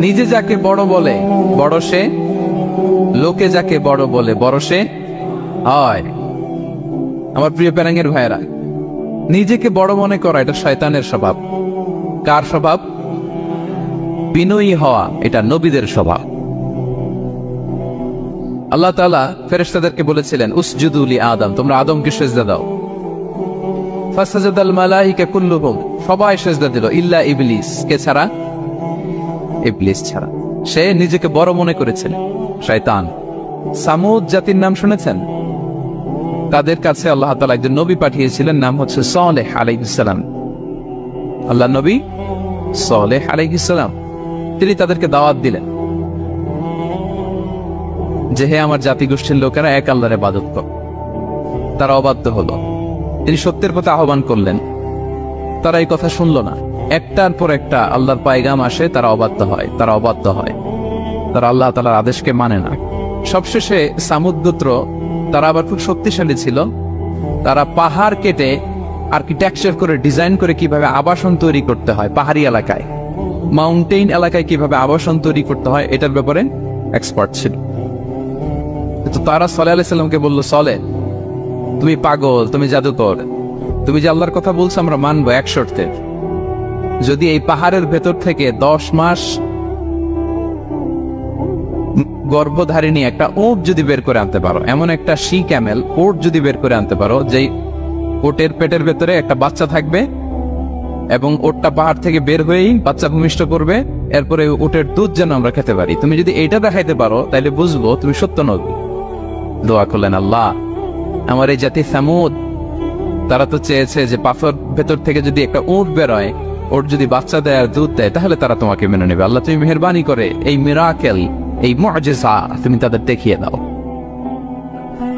নিজে যাকে বড় বলে বড় সে, লোকে যাকে বড় বলে বড় সে হয়। আমার প্রিয় প্যারাঙ্গের ভাইয়েরা, নিজেকে বড় মনে করা এটা শয়তানের স্বভাব। কার স্বভাব? বিনয়ী হওয়া এটা নবীদের স্বভাব। আল্লাহ তাআলা ফেরেশতাদেরকে বলেছিলেন, উসজুদু লি আদম, তোমরা আদমকে সিজদা দাও। ফাসাজাদাল মালাইকা কুল্লুহুম, সবাই সিজদা দিল, ইল্লা ইবলিস, কে ছাড়া? ইবলিস ছাড়া। সে নিজেকে বড় মনে করেছিল, শয়তান। সামুদ জাতির নাম শুনেছেন? তাদের কাছে আল্লাহ তাআলা একজন নবী পাঠিয়েছিলেন, নাম হচ্ছে সালেহ আলাইহিস সালাম। আল্লাহ নবী সালেহ আলাইহিস সালাম, তিনি তাদেরকে দাওয়াত দিলেন যে হে আমার জাতিগোষ্ঠীর লোকেরা, এক আল্লাহর ইবাদত করো। তারা অবাধ্য হলো। তিনি সত্যের পথে আহ্বান করলেন, তারা এই কথা শুনলো না। একটার পর একটা আল্লাহর পায়গাম আসে, তারা অবাধ্য হয়, তারা অবাধ্য হয়, তারা আল্লাহ তাআলার আদেশকে মানে না। সবশেষে সামুদ গোত্র, তারা আবার খুব শক্তিশালী ছিল। তারা পাহাড় কেটে আর্কিটেকচার করে ডিজাইন করে কিভাবে আবাসন তৈরি করতে হয়, পাহাড়ি এলাকায় মাউন্টেইন এলাকায় কিভাবে আবাসন তৈরি করতে হয় এটার ব্যাপারে এক্সপার্ট ছিল। তো তারা সালেহ আলাইহিস সালামকে বলল, সালেহ তুমি পাগল, তুমি জাদুকর, তুমি যে আল্লাহর কথা বলছো আমরা মানবো এক শর্তে, যদি এই পাহাড়ের ভেতর থেকে 10 মাস গর্ভধারিণী একটা ওট যদি বের করে আনতে পারো, এমন একটা শি ক্যামেল ওট যদি বের করে আনতে পারো, যেই ওটের পেটের ভেতরে একটা বাচ্চা থাকবে এবং ওটটা পাহাড় থেকে বের হয়েই বাচ্চা ভূমিষ্ঠ করবে, এরপরে ওটের দুধ যেন আমরা খেতে পারি, তুমি যদি এইটা দেখাইতে পারো তাহলে বুঝবো তুমি সত্য নবী। দোয়া করলেন, আল্লাহ আমার এই জাতি সামুদ, তারা তো চেয়েছে যে পাথর ভেতর থেকে যদি একটা উট বেরোয়, ওর যদি বাচ্চা দেয় আর দুধ দেয়, তাহলে তারা তোমাকে মেনে নেবে। আল্লাহ তুমি মেহেরবানি করে এই মিরাকেল, এই মুআজিজা তুমি তাদের দেখিয়ে দাও।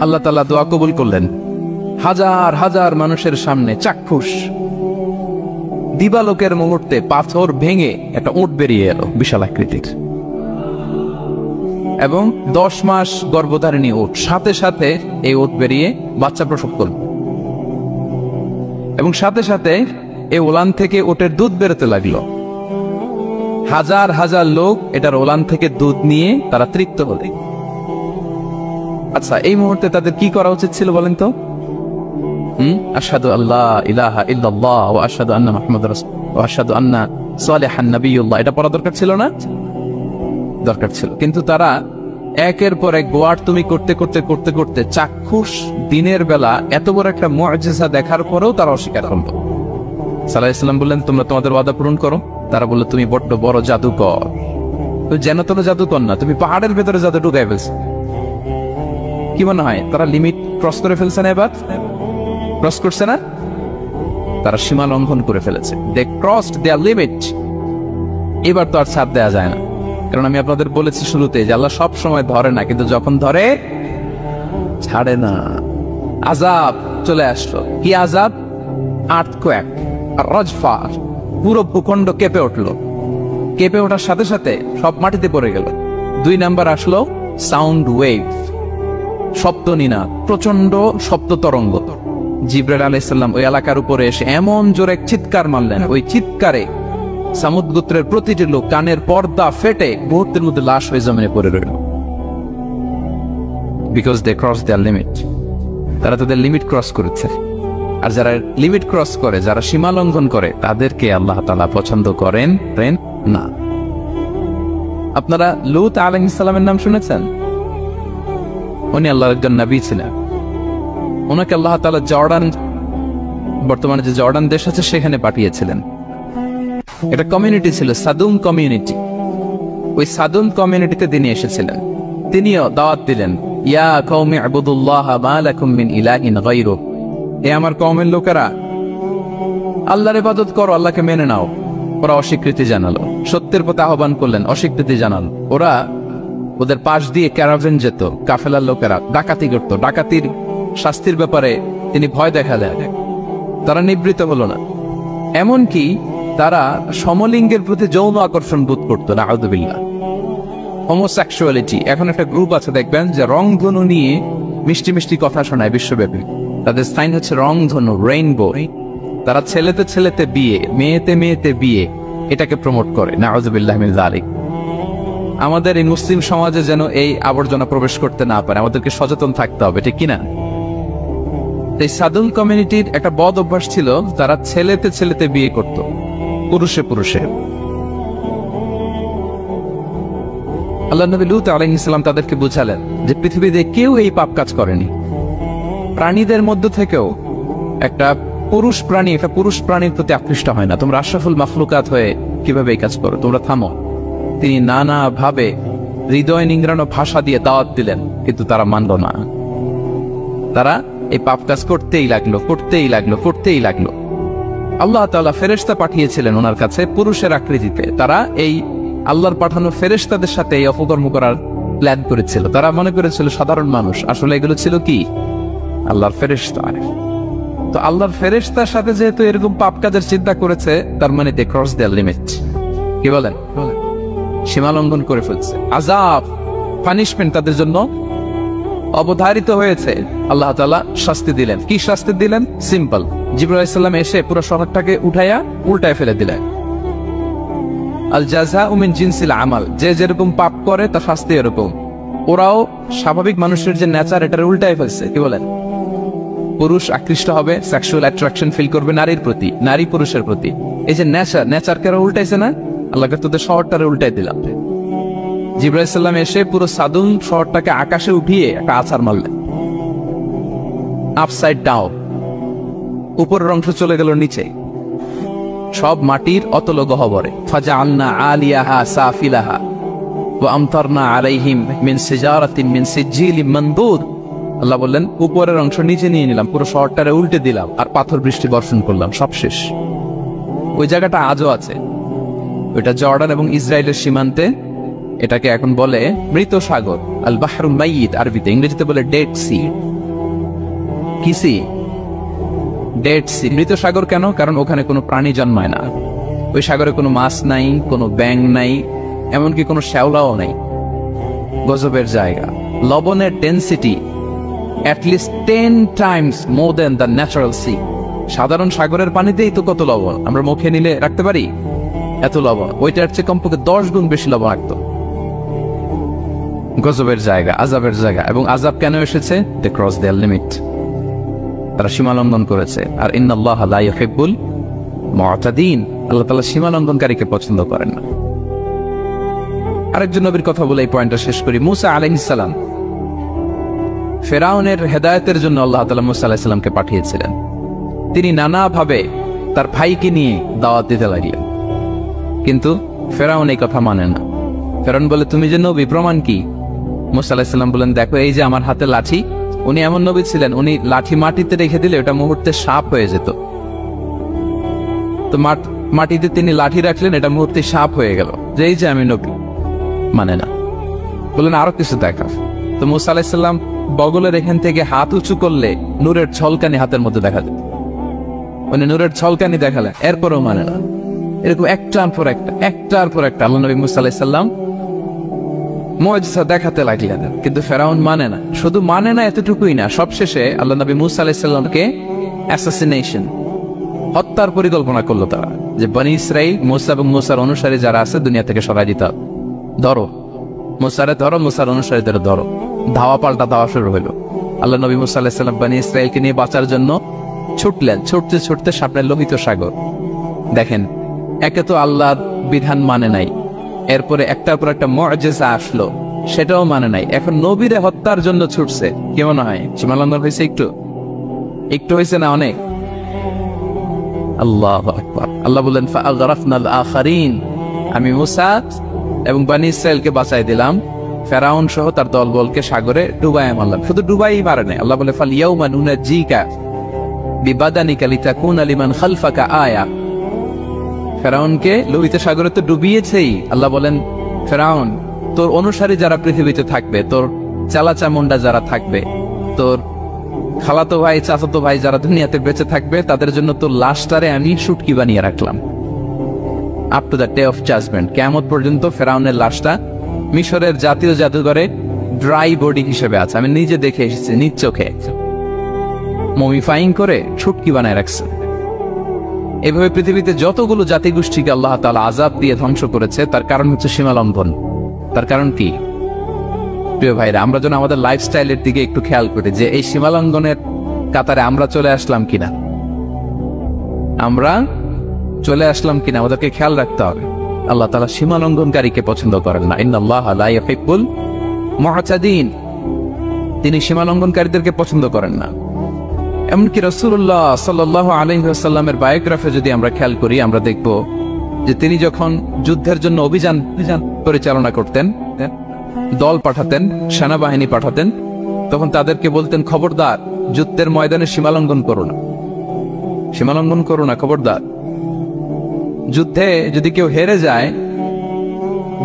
আল্লাহ তাআলা দোয়া কবুল করলেন। হাজার হাজার মানুষের সামনে চাক্ষুষ দিবালোকের মুহূর্তে পাথর ভেঙে একটা উট বেরিয়ে এলো বিশাল আকৃতির, এবং 10 মাস গর্ভধারিণী উট, সাথে সাথে এই উট বেরিয়ে বাচ্চা প্রসব করল, এবং সাথে সাথে এই ওলান থেকে উটের দুধ বেরোতে লাগলো। হাজার হাজার লোক এটার ওলান থেকে দুধ নিয়ে তারা তৃপ্ত হল। আচ্ছা, এই মুহূর্তে তাদের কি করা উচিত ছিল বলেন তো? আশহাদু আল্লা ইলাহা ইল্লাল্লাহ ওয়া আশহাদু আন্না মুহাম্মাদুর রাসূলুল্লাহ ওয়া আশহাদু আন্না সালিহান নাবিয়ুল্লাহ, এটা পড়া দরকার ছিল না? দরকার ছিল। কিন্তু তারা একের পর এক গোয়ার তুমি করতে করতে করতে করতে চাক্ষুষ দিনের বেলা এত বড় একটা মুআজিজা দেখার পরেও তারা অস্বীকার করলো। সাল্লাল্লাহু আলাইহি ওয়াসাল্লাম বললেন, তোমরা তোমাদের ওয়াদা পূরণ করো। তারা বললো, তুমি বড্ড বড় জাদুকর। তুমি যেন তোর জাদুকর না, তুমি পাহাড়ের ভেতরে জাদু ঢুকাই ফেলছো। কি মনে হয় তারা লিমিট ক্রস করে ফেলছে না? এবার ক্রস করছে না? তারা সীমা লঙ্ঘন করে ফেলেছে। দে ক্রসড দেয়ার লিমিট। এবার তো আর ছাড় দেয়া যায় না, কারণ আমি আপনাদের বলেছি শুরুতে যে আল্লাহ সব সময় ধরে না, কিন্তু যখন ধরে ছাড়ে না। আযাব চলে আসলো। কি আযাব? আর্থকোয়েক, রাজফা, পুরো ভূখণ্ড কেঁপে উঠলো। কেঁপে ওঠার সাথে সাথে সব মাটিতে পড়ে গেল। 2 নাম্বার আসলো সাউন্ড ওয়েভ, শব্দ নিনাদ, প্রচন্ড শব্দ তরঙ্গ। জিবরাইল আলাইহিস সালাম ওই এলাকার উপরে এসে এমন জোরে চিৎকার মারলেন, ওই চিৎকারে সামুদ গোত্রের প্রতিটি লোক কানের পর্দা ফেটে মুহূর্তের মধ্যে লাশ হয়ে জমিনে পড়ে রইল। Because they cross their limit. তারা তাদের লিমিট ক্রস করেছে। আর যারা লিমিট ক্রস করে, যারা সীমা লঙ্ঘন করে, তাদেরকে আল্লাহ তাআলা পছন্দ করেন না। আপনারা লূত আলাইহিস সালামের নাম শুনেছেন? উনি আল্লাহর একজন নবী ছিলেন। ওনাকে আল্লাহ তাআলা জর্ডান, বর্তমানে যে জর্ডান দেশ আছে সেখানে পাঠিয়েছিলেন। একটা কমিউনিটি ছিল সাদুম কমিউনিটি। ওই সাদুম কমিউনিটিতে তিনি এসেছিলেন। তিনিও দাওয়াত দিলেন, ইয়া কওমি ইবুদুল্লাহ মা লাকুম মিন ইলাহিন গায়রুহু, হে আমার কওমের লোকেরা, আল্লাহর ইবাদত করো, আল্লাহকে মেনে নাও। ওরা অস্বীকৃতি জানালো। সত্যের পথে আহ্বান করলেন, অস্বীকৃতি জানালো। ওরা, ওদের পাশ দিয়ে ক্যারাভেন যেত, কাফেলার লোকেরা ডাকাতি করত। ডাকাতির শাস্তির ব্যাপারে তিনি ভয় দেখালেন। তারা নিবৃত্ত হলো না। এমনকি তারা সমলিঙ্গের প্রতি যৌন আকর্ষণ বোধ করতো। নাউযুবিল্লাহ। হোমোসেক্সুয়ালিটি, এখন একটা গ্রুপ আছে দেখবেন যে রংধনু নিয়ে মিষ্টি মিষ্টি কথা শোনায় বিশ্বব্যাপী। তাদের সাইন হচ্ছে রংধনু, রেইনবো। তারা ছেলেতে ছেলেতে বিয়ে, মেয়েতে মেয়েতে বিয়ে, এটাকে প্রমোট করে, নাউযুবিল্লাহ মিন যালিক। আমাদের এই মুসলিম সমাজে যেন এই আবর্জনা প্রবেশ করতে না পারে, আমাদেরকে সচেতন থাকতে হবে, ঠিক কিনা? এই সাদুল কমিউনিটির একটা বদ অভ্যাস ছিল, তারা ছেলেতে ছেলেতে বিয়ে করত, পুরুষে পুরুষে। আল্লাহ নবী লূত আলাইহিস সালাম তাদেরকে বুঝালেন যে পৃথিবীতে কেউ এই পাপ কাজ করেনি। প্রাণীদের মধ্য থেকেও একটা পুরুষ প্রাণী একটা পুরুষ প্রাণীর প্রতি আকৃষ্ট হয় না। তোমরা আশরাফুল মাখলুকাত হয়ে কিভাবে এই কাজ করো, তোমরা থামো। তিনি নানা ভাবে হৃদয় নিংড়ানো ভাষা দিয়ে দাওয়াত দিলেন, কিন্তু তারা মানল না। তারা এই পাপ কাজ করতেই লাগলো, করতেই লাগলো, করতেই লাগলো। আল্লাহ তাআলা ফেরেশতা পাঠিয়েছিলেন ওনার কাছে পুরুষের আকৃতিতে। তারা এই আল্লাহর পাঠানো ফেরেশতাদের সাথে এই অপকর্ম করার প্ল্যান করেছিল। তারা মনে করেছিল সাধারণ মানুষ, আসলে এগুলো ছিল কি আল্লাহর ফেরেশতা। তো আল্লাহর ফেরেশতার সাথে যেহেতু এরকম পাপ কাজের চিন্তা করেছে, তার মানে দে ক্রস দেয়ার লিমিট। কি বলেন? সীমা লঙ্ঘন করে ফেলছে। আযাব, পানিশমেন্ট তাদের জন্য অবধারিত হয়েছে। আল্লাহ তাআলা শাস্তি দিলেন। কি শাস্তি দিলেন? সিম্পল, জিবরাইল আলাইহিস সালাম এসে পুরো শহরটাকে উঠাইয়া উল্টায় ফেলে দিলেন। আল জাযাউ মিন জিনসিল আমাল, যে যেরকম পাপ করে তার শাস্তি এরকম। ওরাও স্বাভাবিক মানুষের যে নেচার, এটার উল্টায় ফেলছে। কি বলেন? পুরুষ আকৃষ্ট হবে, সেক্সুয়াল অ্যাট্রাকশন ফিল করবে নারীর প্রতি, নারী পুরুষের প্রতি। এই যে নেচারকে উল্টাইছে না, আল্লাহকে তোদের শহরটারে উল্টাই দিলাম। জিবরাইল আলাইহিস সালাম এসে পুরো সাদুম শহরটাকে আকাশে উঠিয়ে একটা আছাড় মারলেন, আপসাইড ডাউন। উপরের অংশ চলে গেল নিচে, সব মাটির অতল গহ্বরে। ফাজআলনা আলিয়াহা সাফিলাহা ওয়া আমতারনা আলাইহিম মিন সিজারাতিন মিন সিজিলিম মানদুদ। আল্লাহ বললেন, উপরের অংশ নিচে নিয়ে নিলাম, পুরো শহরটারে উল্টে দিলাম, আর পাথর বৃষ্টি বর্ষণ করলাম, সব শেষ। ওই জায়গাটা আজও আছে, ওইটা জর্ডান এবং ইসরায়েলের সীমান্তে। এটাকে এখন বলে মৃত সাগর, আল বাহরুল মাইয়িত আরবিতে, ইংরেজিতে বলে ডেড সি। কি সি? Dead sea. মৃত সাগর কেন? কারণ ওখানে কোনো প্রাণী জন্মায় না। ওই সাগরে কোনো মাছ নাই, কোনো ব্যাঙ নাই, এমনকি কোনো শ্যাওলাও নাই। গজবের জায়গা। লবণের density at least 10 times more than the natural sea। সাধারণ সাগরের পানিতেই তো কত লবণ, আমরা মুখে নিলে রাখতে পারি এত লবণ। ওইটার চেয়ে কমপক্ষে 10 গুণ বেশি লবণ রাখতো। গজবের জায়গা, আযাবের জায়গা। এবং আযাব কেন এসেছে? দে ক্রস দেয়ার লিমিট, তারা সীমা লঙ্ঘন করেছে। আর ইন্নাল্লাহা লা ইউহিব্বুল মুআতাদিন, আল্লাহ তাআলা সীমা লঙ্ঘনকারীকে পছন্দ করেন না। আরেকজন নবীর কথা বলে এই পয়েন্টটা শেষ করি। মূসা আলাইহিস সালাম, ফেরাউনের হেদায়েতের জন্য আল্লাহ তাআলা মূসা আলাইহিস সালামকে পাঠিয়েছিলেন। তিনি নানাভাবে তার ভাইকে নিয়ে দাওয়াত দিতে লাগলেন, কিন্তু ফেরাউন এই কথা মানে না। ফেরাউন বলে, তুমি যে নবী, প্রমাণ কি? মূসা আলাইহিস সালাম বলেন, দেখো এই যে আমার হাতে লাঠি। উনি এমন নবী ছিলেন, উনি লাঠি মাটিতে রেখে দিলে ওটা মুহূর্তে সাপ হয়ে যেত। তো মাটিতে তিনি লাঠি রাখলেন, এটা মুহূর্তে সাপ হয়ে গেল, যে এই যে আমি নবী। মানে না, বললেন আরো কিছু দেখা। তো মূসা আলাইহিস সালাম বগলের এখান থেকে হাত উঁচু করলে নূরের ঝলকানি হাতের মধ্যে দেখা যেত। উনি নূরের ঝলকানি দেখালেন, এরপরও মানে না। এরকম একটার পর একটা আল্লাহ নবী মূসা আলাইহিস সালাম মুজিজা দেখাতে লাগলেন, কিন্তু ফেরাউন মানে না। শুধু মানে না এতটুকুই না, সবশেষে আল্লাহ নবী মূসা আলাইহিস সালামকে অ্যাসাসিনেশন, হত্যার পরিকল্পনা করলো তারা, যে বনি ইসরাইল, মূসা এবং মূসার অনুসারী যারা আছে দুনিয়া থেকে সরাই দিতে হবে। ধরো মূসারে, ধরো মূসার অনুসারীদের ধরো। ধাওয়া পাল্টা ধাওয়া শুরু হইল। আল্লাহ নবী মূসা আলাইহিস সালাম বনি ইসরাইলকে নিয়ে বাঁচার জন্য ছুটলেন। ছুটতে ছুটতে সামনে লোহিত সাগর। দেখেন, একে তো আল্লাহর বিধান মানে নাই, এরপরে একটার পর একটা মুআজিজা আসলো, সেটাও মানে নাই। এখন নবীরে হত্যার জন্য ছুটছে। কি মনে হয় সীমা লঙ্ঘন হয়েছে? একটু হয়েছে না অনেক? আল্লাহু আকবার। আল্লাহ বলেন, ফাআগরাফনাল আখারিন, আমি মূসা এবং বনি ইসরাইলকে বাঁচাই দিলাম, ফেরাউন সহ তার দলবলকে সাগরে ডুবাই মারলাম। শুধু ডুবাই মারে নাই, আল্লাহ বলে, ফাল ইয়াউমা নুনাজ্জিকা বিবাদানিকা লিতাকুনা লিমান খালফাকা আয়া। ফেরাউনকে লোহিত সাগরে তো ডুবিয়েছেই। আল্লাহ বলেন, ফেরাউন, তোর অনুসারী যারা পৃথিবীতে থাকবে, তোর চালাচামুন্ডা যারা থাকবে, তোর খালাতো ভাই, চাচাতো ভাই যারা দুনিয়াতে বেঁচে থাকবে, তাদের জন্য তোর লাশটারে আমি শুটকি বানিয়ে রাখলাম। Up to the day of judgement, কিয়ামত পর্যন্ত ফেরাউনের লাশটা মিশরের জাতীয় জাদুঘরে ড্রাই বডি হিসেবে আছে। আমি নিজে দেখে এসেছি, নিজ চোখে মমিফাইং করে শুটকি বানায় রাখছে। এভাবে পৃথিবীতে যতগুলো জাতিগোষ্ঠীকে আল্লাহ তাআলা আযাব দিয়ে ধ্বংস করেছে তার কারণ হচ্ছে সীমা লঙ্ঘন। তার কারণ কি? প্রিয় ভাইরা, আমরা যেন আমাদের লাইফস্টাইলের দিকে একটু খেয়াল করি যে এই সীমা লঙ্ঘনের কাতারে আমরা চলে আসলাম কিনা, আমরা চলে আসলাম কিনা আমাদেরকে খেয়াল রাখতে হবে। আল্লাহ তাআলা সীমা লঙ্ঘনকারীকে পছন্দ করেন না। ইন্নাল্লাহা লা ইউহিব্বুল মু'তাদিন, তিনি সীমা লঙ্ঘনকারীদেরকে পছন্দ করেন না। এমনকি রাসূলুল্লাহ সাল্লাল্লাহু আলাইহি ওয়াসাল্লামের বায়োগ্রাফি যদি আমরা খেয়াল করি, আমরা দেখব যে তিনি যখন যুদ্ধের জন্য অভিযান পরিচালনা করতেন, দল পাঠাতেন, সেনাবাহিনী পাঠাতেন, তখন তাদেরকে বলতেন, খবরদার যুদ্ধের ময়দানে সীমা লঙ্ঘন করো না, সীমা লঙ্ঘন করো না, খবরদার। যুদ্ধে যদি কেউ হেরে যায়,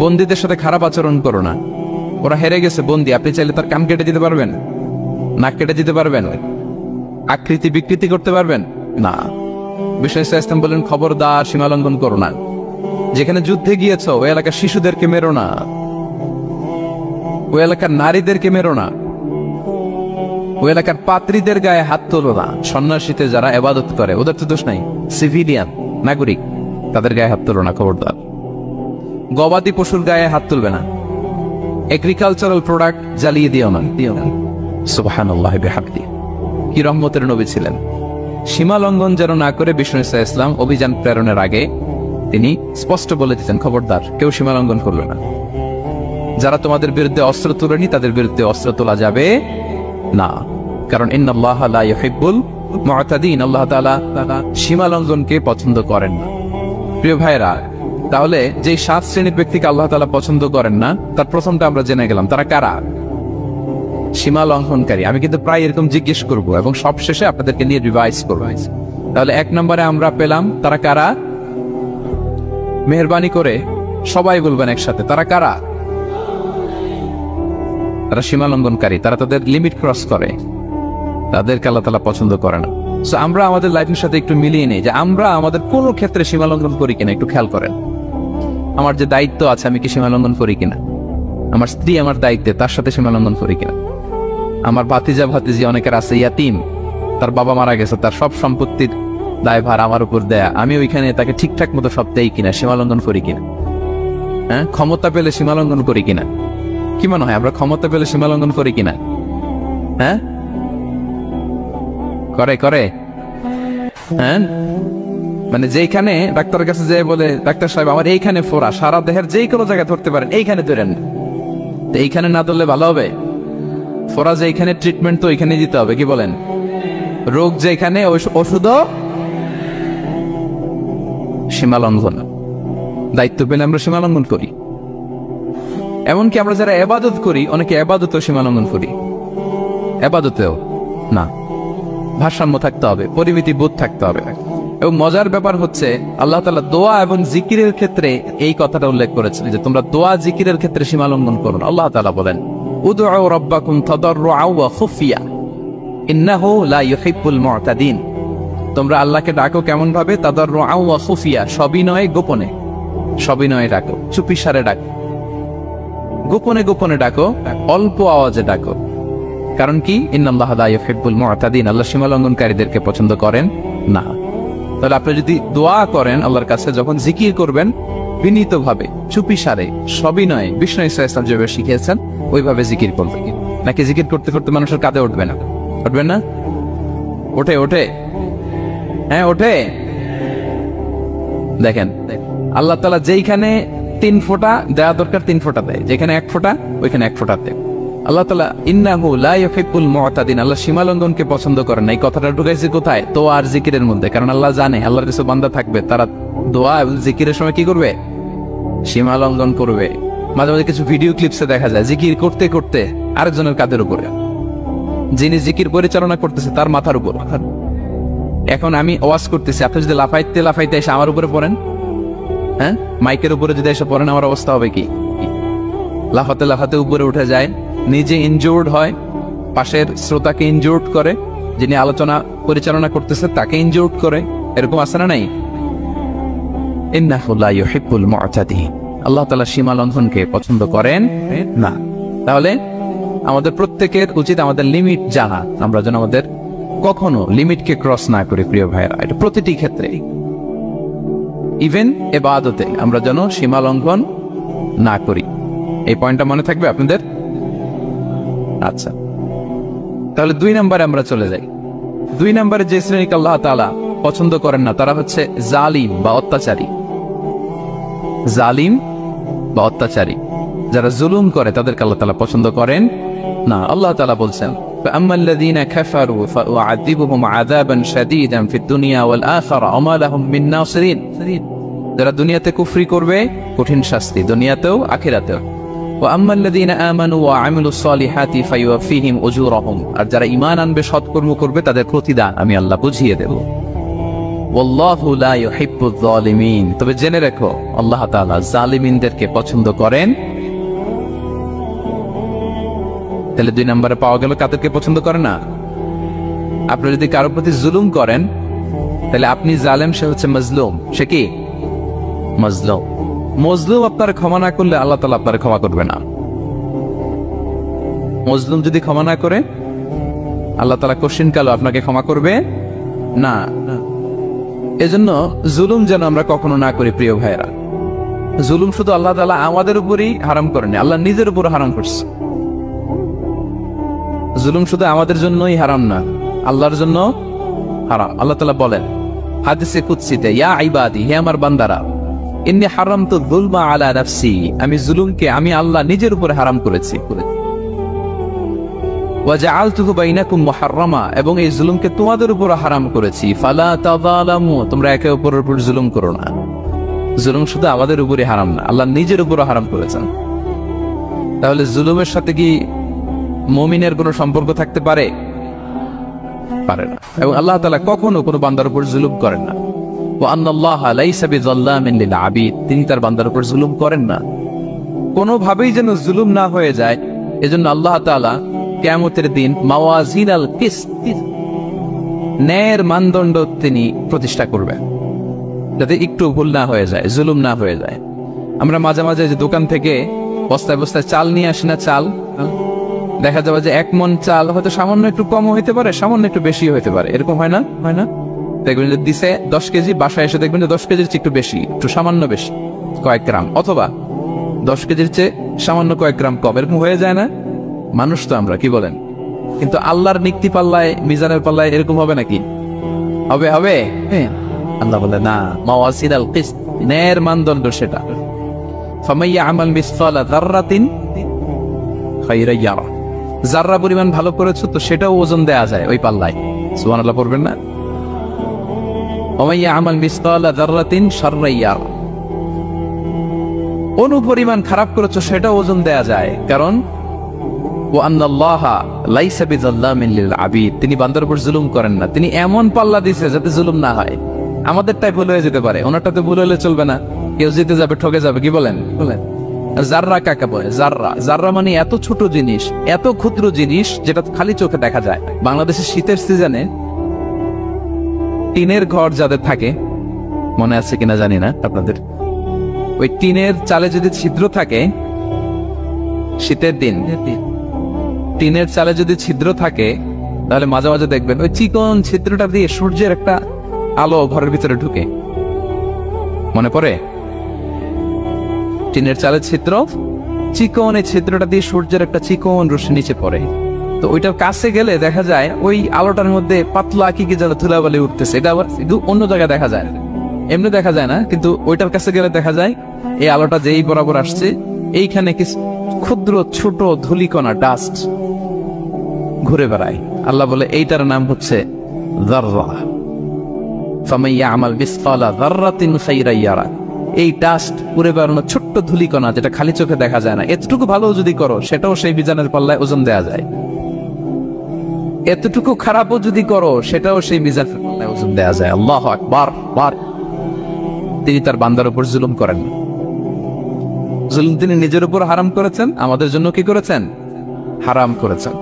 বন্দীদের সাথে খারাপ আচরণ করো না। ওরা হেরে গেছে বন্দী, আপনি চাইলে তার কান কেটে দিতে পারবেন, নাক কেটে দিতে পারবেন, আকৃতি বিকৃতি করতে পারবেন না। বিষ্ণু ইসলাম বলেন, খবরদার সীমা লঙ্ঘন করো না। যেখানে যুদ্ধে গিয়েছ ওই এলাকার শিশুদেরকে মেরো না, ওই এলাকার নারীদেরকে মেরো না, ওই এলাকার পাত্রীদের গায়ে হাত তোলো না। সন্ন্যাসীতে যারা ইবাদত করে ওদের তো দোষ নাই, সিভিলিয়ান নাগরিক, তাদের গায়ে হাত তোলো না, খবরদার। গবাদি পশুর গায়ে হাত তুলবে না, এগ্রিকালচারাল প্রোডাক্ট জ্বালিয়ে দিও না, দিও না। সুবহানাল্লাহি বিহামদিহি, কি রহমতের নবী ছিলেন। সীমা লঙ্ঘন যেন না করে বিষ্ণু ইসলাম অভিযান প্রেরণের আগে তিনি স্পষ্ট বলে দিতেন, খবরদার কেউ সীমা লঙ্ঘন করবে না। যারা তোমাদের বিরুদ্ধে অস্ত্র তোলেনি তাদের বিরুদ্ধে অস্ত্র তোলা যাবে না, কারণ ইন্নাল্লাহা লা ইউহিব্বুল মু'তাদিন, আল্লাহ তাআলা সীমা লঙ্ঘনকে পছন্দ করেন না। প্রিয় ভাইরা, তাহলে যে 7 শ্রেণীর ব্যক্তিকে আল্লাহ তাআলা পছন্দ করেন না, তার প্রথমটা আমরা জেনে গেলাম, তারা কারা? সীমা লঙ্ঘনকারী। আমি কিন্তু প্রায় এরকম জিজ্ঞেস করব এবং সবশেষে আপনাদেরকে নিয়ে রিভাইজ করব। তাহলে 1 নম্বরে আমরা পেলাম তারা কারা। মেহেরবানি করে সবাই বলবেন একসাথে, তারা কারা? তারা সীমা লঙ্ঘনকারী, তারা তাদের লিমিট ক্রস করে, তাদেরকে আল্লাহ তাআলা পছন্দ করে না। সো আমরা আমাদের লাইফের সাথে একটু মিলিয়ে নিই যে আমরা আমাদের কোন ক্ষেত্রে সীমা লঙ্ঘন করি কিনা একটু খেয়াল করেন। আমার যে দায়িত্ব আছে আমি কি সীমা লঙ্ঘন করি কিনা? আমার স্ত্রী আমার দায়িত্বে, তার সাথে সীমা লঙ্ঘন করি কিনা? আমার ভাতিজা ভাতিজি অনেকের আছে ইয়াতিম, তার বাবা মারা গেছে, তার সব সম্পত্তির দায়ভার আমার উপর দেয়া, আমি ওইখানে তাকে ঠিকঠাক মতো সব দেই কিনা, সীমা লঙ্ঘন করি কিনা? হ্যাঁ, ক্ষমতা পেলে সীমা লঙ্ঘন করি কিনা? কি মনে হয়, আমরা ক্ষমতা পেলে সীমা লঙ্ঘন করি কিনা? হ্যাঁ, করে করে হ্যাঁ, মানে যেখানে ডাক্তারের কাছে যেয়ে বলে, ডাক্তার সাহেব আমার এইখানে ফোড়া, সারা দেহের যেই কোনো জায়গায় ধরতে পারেন, এইখানে ধরেন, তো এইখানে না ধরলে ভালো হবে? ফোড়া যেখানে, ট্রিটমেন্ট তো ওইখানে দিতে হবে, কি বলেন? রোগ যেখানে, ওষুধও সীমা লঙ্ঘন। দায়িত্ব পেলে আমরা সীমা লঙ্ঘন করি। এমনকি আমরা যারা ইবাদত করি, অনেকে ইবাদতেও সীমা লঙ্ঘন করি, ইবাদতেও না। ভারসাম্য থাকতে হবে, পরিমিতি বোধ থাকতে হবে। এবং মজার ব্যাপার হচ্ছে আল্লাহ তাআলা দোয়া এবং জিকিরের ক্ষেত্রে এই কথাটা উল্লেখ করেছেন যে তোমরা দোয়া জিকিরের ক্ষেত্রে সীমা লঙ্ঘন করো না। আল্লাহ তাআলা বলেন, উদউ রাব্বাকুম তাদাররুআ ওয়া খুফিয়া ইন্নাহু লা ইউহিব্বুল মু'তাদিন। তোমরা আল্লাহকে ডাকো কেমন ভাবে? তাদাররুআ ওয়া খুফিয়া, সবিনয়ে গোপনে, সবিনয়ে ডাকো, চুপিসারে ডাকো, গোপনে গোপনে ডাকো, অল্প আওয়াজে ডাকো। কারণ কি? ইন্নাল্লাহা লা ইউহিব্বুল মু'তাদিন, আল্লাহ সীমা লঙ্ঘনকারীদেরকে পছন্দ করেন না। তাহলে আপনি যদি দোয়া করেন আল্লাহর কাছে, যখন জিকির করবেন বিনীতভাবে, চুপিসারে, সবিনয়ে, বিষ্ণু ইসলাম যেভাবে শিখিয়েছেন ওইভাবে জিকির করবেন। নাকি জিকির করতে করতে মানুষের কাঁধে উঠবে না? উঠবেন না? ওঠে ওঠে, হ্যাঁ ওঠে। দেখেন আল্লাহ তাআলা যেইখানে 3 ফোঁটা দেওয়া দরকার 3 ফোঁটা দেয়, যেখানে 1 ফোঁটা ওইখানে 1 ফোঁটা দেয়। আল্লাহ তাআলা ইন্নাহু লা ইউহিব্বুল মু'তাদিন, আল্লাহ সীমা লঙ্ঘনকে পছন্দ করেন না। এই কথাটা ঢুকাইছে কোথায়? দোয়া আর জিকিরের মধ্যে। কারণ আল্লাহ জানে আল্লাহর কিছু বান্দা থাকবে তারা দোয়া এবং জিকিরের সময় কি করবে? সীমা লঙ্ঘন করবে। মাঝে মাঝে কিছু ভিডিও ক্লিপসে দেখা যায় জিকির করতে করতে আরেকজনের কাঁধের উপরে, যিনি জিকির পরিচালনা করতেছে তার মাথার উপর। এখন আমি ওয়াজ করতেছি, আপনি যদি লাফাইতে লাফাইতে এসে আমার উপরে পড়েন, হ্যাঁ মাইকের উপরে যদি এসে পড়েন, আমার অবস্থা হবে কি? লাফাতে লাফাতে উপরে উঠে যায়, নিজে ইনজুর্ড হয়, পাশের শ্রোতাকে ইনজুর্ড করে, যিনি আলোচনা পরিচালনা করতেছে তাকে ইনজুর্ড করে। এরকম আছে না নাই? ইন্নাহু লা ইউহিব্বুল মু'তাদিন, আল্লাহ তাআলা সীমা লঙ্ঘনকে পছন্দ করেন না। তাহলে আমাদের প্রত্যেকের উচিত আমাদের লিমিট জানা, আমরা যেন আমাদের কখনো লিমিটকে ক্রস না করি। প্রিয় ভাইরা, এটা প্রতিটি ক্ষেত্রে ইভেন ইবাদতে আমরা যেন সীমা লঙ্ঘন না করি। এই পয়েন্টটা মনে থাকবে আপনাদের? আচ্ছা, তাহলে 2 নম্বরে আমরা চলে যাই। 2 নম্বরে যে শ্রেণীকে আল্লাহ তাআলা পছন্দ করেন না তারা হচ্ছে জালিম বা অত্যাচারী। জালিম বা অত্যাচারী, যারা জুলুম করে তাদেরকে আল্লাহ তাআলা পছন্দ করেন না। আল্লাহ তাআলা বলছেন, فأما الذين كفروا فأعذبهم عذابا شديدا في الدنيا والآخرة وما لهم من ناصرين। যারা দুনিয়াতে কুফরি করবে কঠিন শাস্তি দুনিয়াতেও আখিরাতেও। وأما الذين آمنوا وعملوا الصالحات فيوفيهم أجورهم। আর যারা ঈমান আনবে সৎকর্ম করবে তাদের প্রতিদান আমি আল্লাহ বুঝিয়ে দেব। والله لا يحب الظالمين। তবে জেনে রেখো আল্লাহ তাআলা জালিমিনদেরকে পছন্দ করেন। তাহলে 2 নম্বরে পাওয়া গেল কাদেরকে পছন্দ করে না। আপনি যদি কারো প্রতি জুলুম করেন তাহলে আপনি জালেম, সে হচ্ছে মজলুম। সে কি? মজলুম। মজলুম আপনার ক্ষমা না করলে আল্লাহ তাআলা আপনার ক্ষমা করবে না। মজলুম যদি ক্ষমা না করে আল্লাহ তাআলা কোশ্চিন কালো আপনাকে ক্ষমা করবে না। এজন্য জুলুম যেন আমরা কখনো না করি প্রিয় ভাইরা। জুলুম শুধু আল্লাহ তাআলা আমাদের উপরই হারাম করেনি, আল্লাহ নিজের উপর হারাম করছে। জুলুম শুধু আমাদের জন্যই হারাম না, আল্লাহর জন্য হারাম। আল্লাহ তাআলা বলেন হাদিসে কুদসিতে, ইয়া ইবাদি, হে আমার বান্দারা, ইন্নী হারামতু যুলমা আলা নাফসি, আমি জুলুমকে আমি আল্লাহ নিজের উপরে হারাম করেছি। ওয়া জাআলতুহু বাইনাকুম মুহাররামা, এবং এই জুলুমকে তোমাদের উপর হারাম করেছি। ফালা তাযালামু, তোমরা একে অপরের উপর জুলুম করো না। জুলুম শুধু আমাদের উপরই হারাম না, আল্লাহ নিজের উপর হারাম করেছেন। তাহলে জুলুমের সাথে কি মুমিনের কোনো সম্পর্ক থাকতে পারে? পারে না। এবং আল্লাহ তাআলা কখনো কোনো বান্দার উপর জুলুম করেন না। ওয়া আন্নাল্লাহা লাইসা বিযাল্লামিন লিল আবিদ, তিনি তার বান্দার উপর জুলুম করেন না। কোনোভাবেই যেন জুলুম না হয়ে যায়, এজন্য আল্লাহ তাআলা কিয়ামতের দিন মাওয়াজিনাল কিসত, ন্যায়ের মানদণ্ড তিনি প্রতিষ্ঠা করবেন, যাতে একটু ভুল না হয়ে যায়, জুলুম না হয়ে যায়। আমরা মাঝে মাঝে যে দোকান থেকে বস্তায় বস্তায় চাল নিয়ে আসি না, চাল দেখা যাবে যে 1 মণ চাল হয়তো সামান্য একটু কম হইতে পারে, সামান্য একটু বেশি হইতে পারে, এরকম হয় না? হয় না? দেখবেন যে দিছে 10 কেজি, বাসায় এসে দেখবেন যে 10 কেজির চেয়ে একটু বেশি, একটু সামান্য বেশি কয়েক গ্রাম, অথবা 10 কেজির চেয়ে সামান্য কয়েক গ্রাম কম, এরকম হয়ে যায় না? মানুষ তো আমরা, কি বলেন? কিন্তু আল্লাহর নিক্তি পাল্লায়, মিজানের পাল্লায় এরকম হবে নাকি? হবে? হবে? আল্লাহ বলে না, মাওয়াজিনাল কিসত, ন্যায়ের মানদণ্ড সেটা। ফামাইয়া আমাল মিসকালা যাররাতিন খায়রান ইয়ারা, যাররা পরিমাণ ভালো করেছো তো সেটাও ওজন দেয়া যায় ওই পাল্লায়। সুবহানাল্লাহ পড়বেন না? ওমাইয়া আমাল মিসকালা যাররাতিন শাররান ইয়ারা, অনুপরিমাণ খারাপ করেছো সেটাও ওজন দেয়া যায়, কারণ ওয়া আন্নাল্লাহা লাইসা বিযাল্লামিন লিল আবিদ, তিনি বান্দার উপর জুলুম করেন না। তিনি এমন পাল্লা দিয়েছে যাতে জুলুম না হয়। আমাদেরটাই ভুল হয়ে যেতে পারে, ওনারটাতে ভুল হলে চলবে না, কেউ জিতে যাবে, ঠকে যাবে, কি বলেন? বলেন। জাররা কাকে বলে? জাররা, জাররা মানে এত ছোট জিনিস, এত ক্ষুদ্র জিনিস যেটা খালি চোখে দেখা যায়। বাংলাদেশের শীতের সিজনে টিনের ঘর যাদের থাকে, মনে আছে কিনা জানি না আপনাদের, ওই টিনের চালে যদি ছিদ্র থাকে, শীতের দিন টিনের চালে যদি ছিদ্র থাকে, তাহলে মাঝে মাঝে দেখবেন ওই চিকন ছিদ্রটা দিয়ে সূর্যের একটা আলো ঘরের ভিতরে ঢুকে। মনে পড়ে? টিনের চালের ছিদ্র, চিকন, এই ছিদ্রটা দিয়ে সূর্যের একটা চিকন রশ্মি নিচে পড়ে। তো ওইটার কাছে গেলে দেখা যায় ওই আলোটার মধ্যে পাতলা কি কি যেন ধুলাবালি উঠতেছে। এটা আবার অন্য জায়গায় দেখা যায়, এমনি দেখা যায় না, কিন্তু ওইটার কাছে গেলে দেখা যায় এই আলোটা যেই বরাবর আসছে, এইখানে কিছু ক্ষুদ্র ছোট ধূলিকণা, ডাস্ট ঘুরে বেড়ায়। আল্লাহ বলে এইটার নাম হচ্ছে যাররা। ফামান ইয়ামাল মিসকালা যাররাতিন খায়রান ইয়ারা, এই ডাস্ট ঘুরে বেড়ানো ছোট্ট ধূলিকণা যেটা খালি চোখে দেখা যায় না, এতটুকু ভালো যদি করো সেটাও সেই মিজানের পাল্লায় ওজন দেয়া যায়। এতটুকু খারাপও যদি করো সেটাও সেই মিজানের পাল্লায় ওজন দেয়া যায়। আল্লাহু আকবার। তিনি তার বান্দার উপর জুলুম করেন না। জুলুম তিনি নিজের উপর হারাম করেছেন, আমাদের জন্য কি করেছেন? হারাম করেছেন।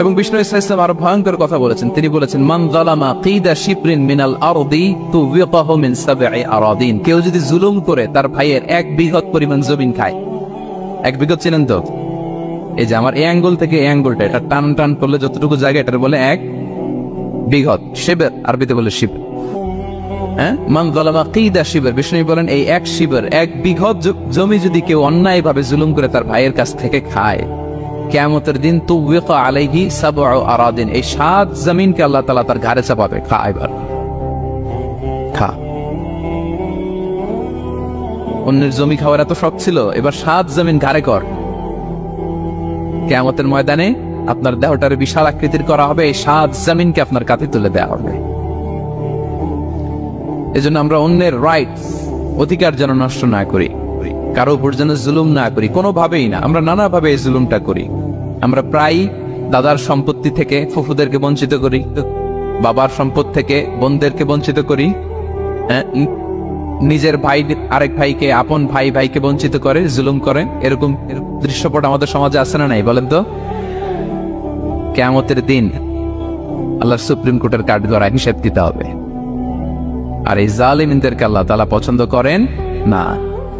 এবং বিষ্ণু ইসলাম আরো ভয়ঙ্কর কথা বলেছেন, তিনি বলেছেন মান যালামা কিদা শিবরিন মিনাল আরদি তুবিকাহু মিন সাবঈ আরাদিন, কেউ যদি জুলুম করে তার ভাইয়ের 1 বিঘত পরিমাণ জমিন খায়। 1 বিঘত চিনেন তো? এই যে আমার এই অ্যাঙ্গল থেকে এই অ্যাঙ্গলটা, এটা টান টান করলে যতটুকু জায়গা, এটা বলে 1 বিঘত। শিবর আরবিতে বলে শিব। হ্যাঁ, মান যালামা কিদা শিবর, বিষ্ণু বলেন এই এক শিবর, এক বিঘত জমি যদি কেউ অন্যায় ভাবে জুলুম করে তার ভাইয়ের কাছ থেকে খায়, কিয়ামতের দিন তুবিকা আলাইহি সাবউ আরাদিন, এই 7 জমিনকে আল্লাহ তাআলা তার ঘাড়ে চাপাবে, খা এবার খা। অন্যের জমি খাওয়ার এত শখ ছিল, এবার 7 জমিন ঘাড়ে কর। কিয়ামতের ময়দানে আপনার দেহটারে বিশাল আকৃতির করা হবে, এই 7 জমিনকে আপনার কাঁধে তুলে দেওয়া হবে। এজন্য আমরা অন্যের রাইটস, অধিকার যেন নষ্ট না করি, কারো উপর যেন জুলুম না করি, কোনোভাবেই না। আমরা নানাভাবে এই জুলুমটা করি। আমরা প্রায় দাদার সম্পত্তি থেকে ফুফুদেরকে বঞ্চিত করি, বাবার সম্পদ থেকে বোনদেরকে বঞ্চিত করি, নিজের ভাই আরেক ভাইকে, আপন ভাই ভাইকে বঞ্চিত করে, জুলুম করে। এরকম দৃশ্যপট আমাদের সমাজে আছে না নাই বলেন তো? কিয়ামতের দিন আল্লাহর সুপ্রিম কোর্টের কাঠগড়ায় হিসেব দিতে হবে। আর এই জালিমদেরকে আল্লাহ তাআলা পছন্দ করেন না।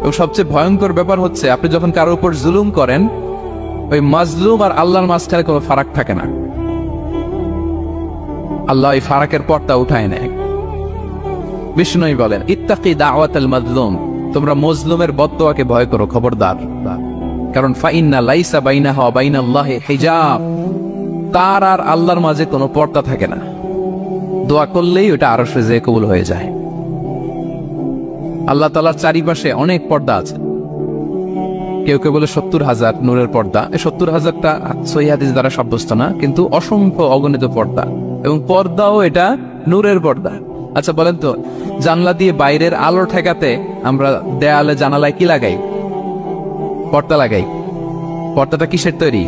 এবং সবচেয়ে ভয়ঙ্কর ব্যাপার হচ্ছে, আপনি যখন কারোর উপর জুলুম করেন, ওই মাজলুম আর আল্লাহর মাঝখানে কোনো ফারাক থাকে না। আল্লাহ এই ফারাকের পর্দা উঠায় নেয়। বিষ্ণুই বলেন ইত্তাকি দাওয়াতাল মাজলুম, তোমরা মজলুমের বদদোয়াকে ভয় করো, খবরদার। কারণ ফাইন্না লাইসা বাইনাহা ওয়া বাইনাল্লাহি হিজাব, তার আর আল্লাহর মাঝে কোনো পর্দা থাকে না। দোয়া করলেই ওটা আরশে যেয়ে কবুল হয়ে যায়। আল্লাহ তাআলার চারিপাশে অনেক পর্দা আছে। কেউ কেউ বলে 70,000 নূরের পর্দা। এই 70,000টা সহিহ হাদিস দ্বারা সাব্যস্ত না, কিন্তু অসংখ্য অগণিত পর্দা, এবং পর্দাও এটা নূরের পর্দা। আচ্ছা বলেন তো, জানলা দিয়ে বাইরের আলো ঠেকাতে আমরা দেয়ালে জানালায় কি লাগাই? পর্দা লাগাই। পর্দাটা কিসের তৈরি?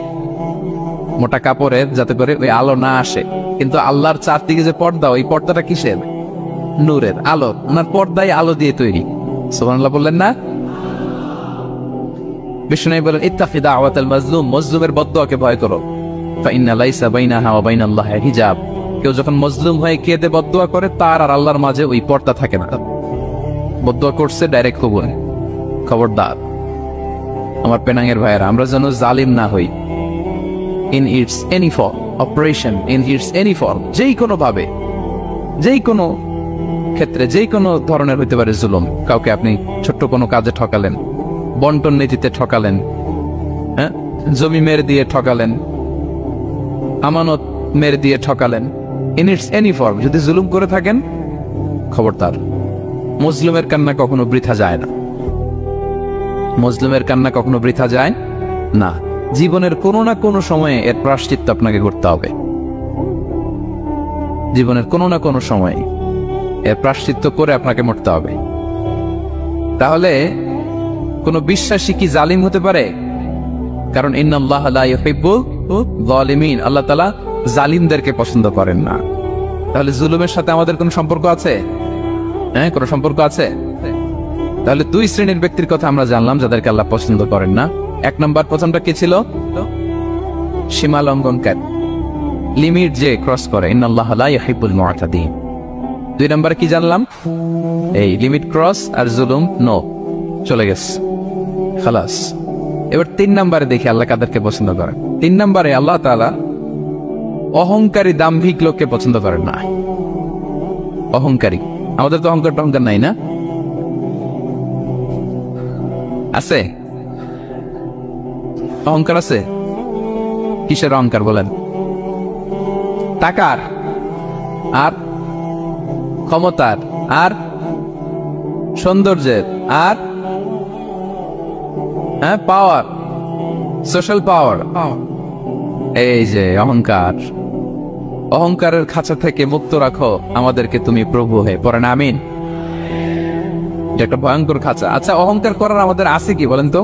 মোটা কাপড়ের, যাতে করে ওই আলো না আসে। কিন্তু আল্লাহর চারদিকে যে পর্দা, ওই পর্দাটা কিসের? নূরের, আলো। ওনার পর্দায় আলো দিয়ে তৈরি। সুবহানাল্লাহ বললেন না? বিষ্ণু বলেন ইত্তাকি দাওয়াতাল মাজলুম, মজলুমের বদদোয়াকে ভয় করো। ফাইন্না লাইসা বাইনাহা ওয়া বাইনাল্লাহি হিজাব, কেউ যখন মজলুম হয়ে কেঁদে বদদোয়া করে, তার আর আল্লাহর মাঝে ওই পর্দা থাকে না। বদদোয়া করছে, ডাইরেক্ট কবুল। খবরদার আমার পেনাঙ্গের ভাইয়েরা, আমরা যেন জালিম না হই। In it's any form, operation in it's any form, যেই কোনো ভাবে, যেই কোনো ক্ষেত্রে, যেই কোনো ধরনের হইতে পারে জুলুম। কাউকে আপনি ছোট্ট কোনো কাজে ঠকালেন, বন্টন নীতিতে ঠকালেন, হ্যাঁ, জমি মেরে দিয়ে ঠকালেন, আমানত মেরে দিয়ে ঠকালেন, ইন ইটস এনি ফর্ম যদি জুলুম করে থাকেন, খবরদার। মজলুমের কান্না কখনো বৃথা যায় না। মজলুমের কান্না কখনো বৃথা যায় না। জীবনের কোনো না কোনো সময়ে এর প্রায়শ্চিত্ত আপনাকে করতে হবে। জীবনের কোনো না কোনো সময়ে এর প্রায়শ্চিত্ত করে আপনাকে মরতে হবে। তাহলে কোন বিশ্বাসী কি জালিম হতে পারে? কারণ ইন্নাল্লাহা লা ইউহিব্বুল যালিমিন, আল্লাহ তাআলা জালিমদেরকে পছন্দ করেন না। তাহলে জুলুমের সাথে আমাদের কোনো সম্পর্ক আছে? হ্যাঁ, কোনো সম্পর্ক আছে। তাহলে 2 শ্রেণীর ব্যক্তির কথা আমরা জানলাম যাদেরকে আল্লাহ পছন্দ করেন না। 1 নম্বর, প্রথমটা কি ছিল? সীমা লঙ্ঘনকারী, লিমিট যে ক্রস করে, ইন্নাল্লাহা লা ইউহিব্বুল মুআতাদিন। 2 নম্বর কি জানলাম? এই লিমিট ক্রস আর জুলুম নো, চলে গেছে, খালাস। এবার 3 নম্বরে দেখি আল্লাহ কাদেরকে পছন্দ করেন। 3 নম্বরে আল্লাহ তাআলা অহংকারী, দাম্ভিক লোককে পছন্দ করেন না। অহংকারী, আমাদের তো অহংকার নাই না? আছে? অহংকার আছে? কিসের অহংকার বলেন? টাকার, আর ক্ষমতার, আর সৌন্দর্যের, আর হ্যাঁ পাওয়ার, সোশ্যাল পাওয়ার। এই যে অহংকার, অহংকারের খাঁচা থেকে মুক্ত রাখো আমাদেরকে তুমি প্রভু হয়ে, পড়েন আমিন। এটা একটা ভয়ঙ্কর খাঁচা। আচ্ছা, অহংকার করার আমাদের আছে কি বলেন তো?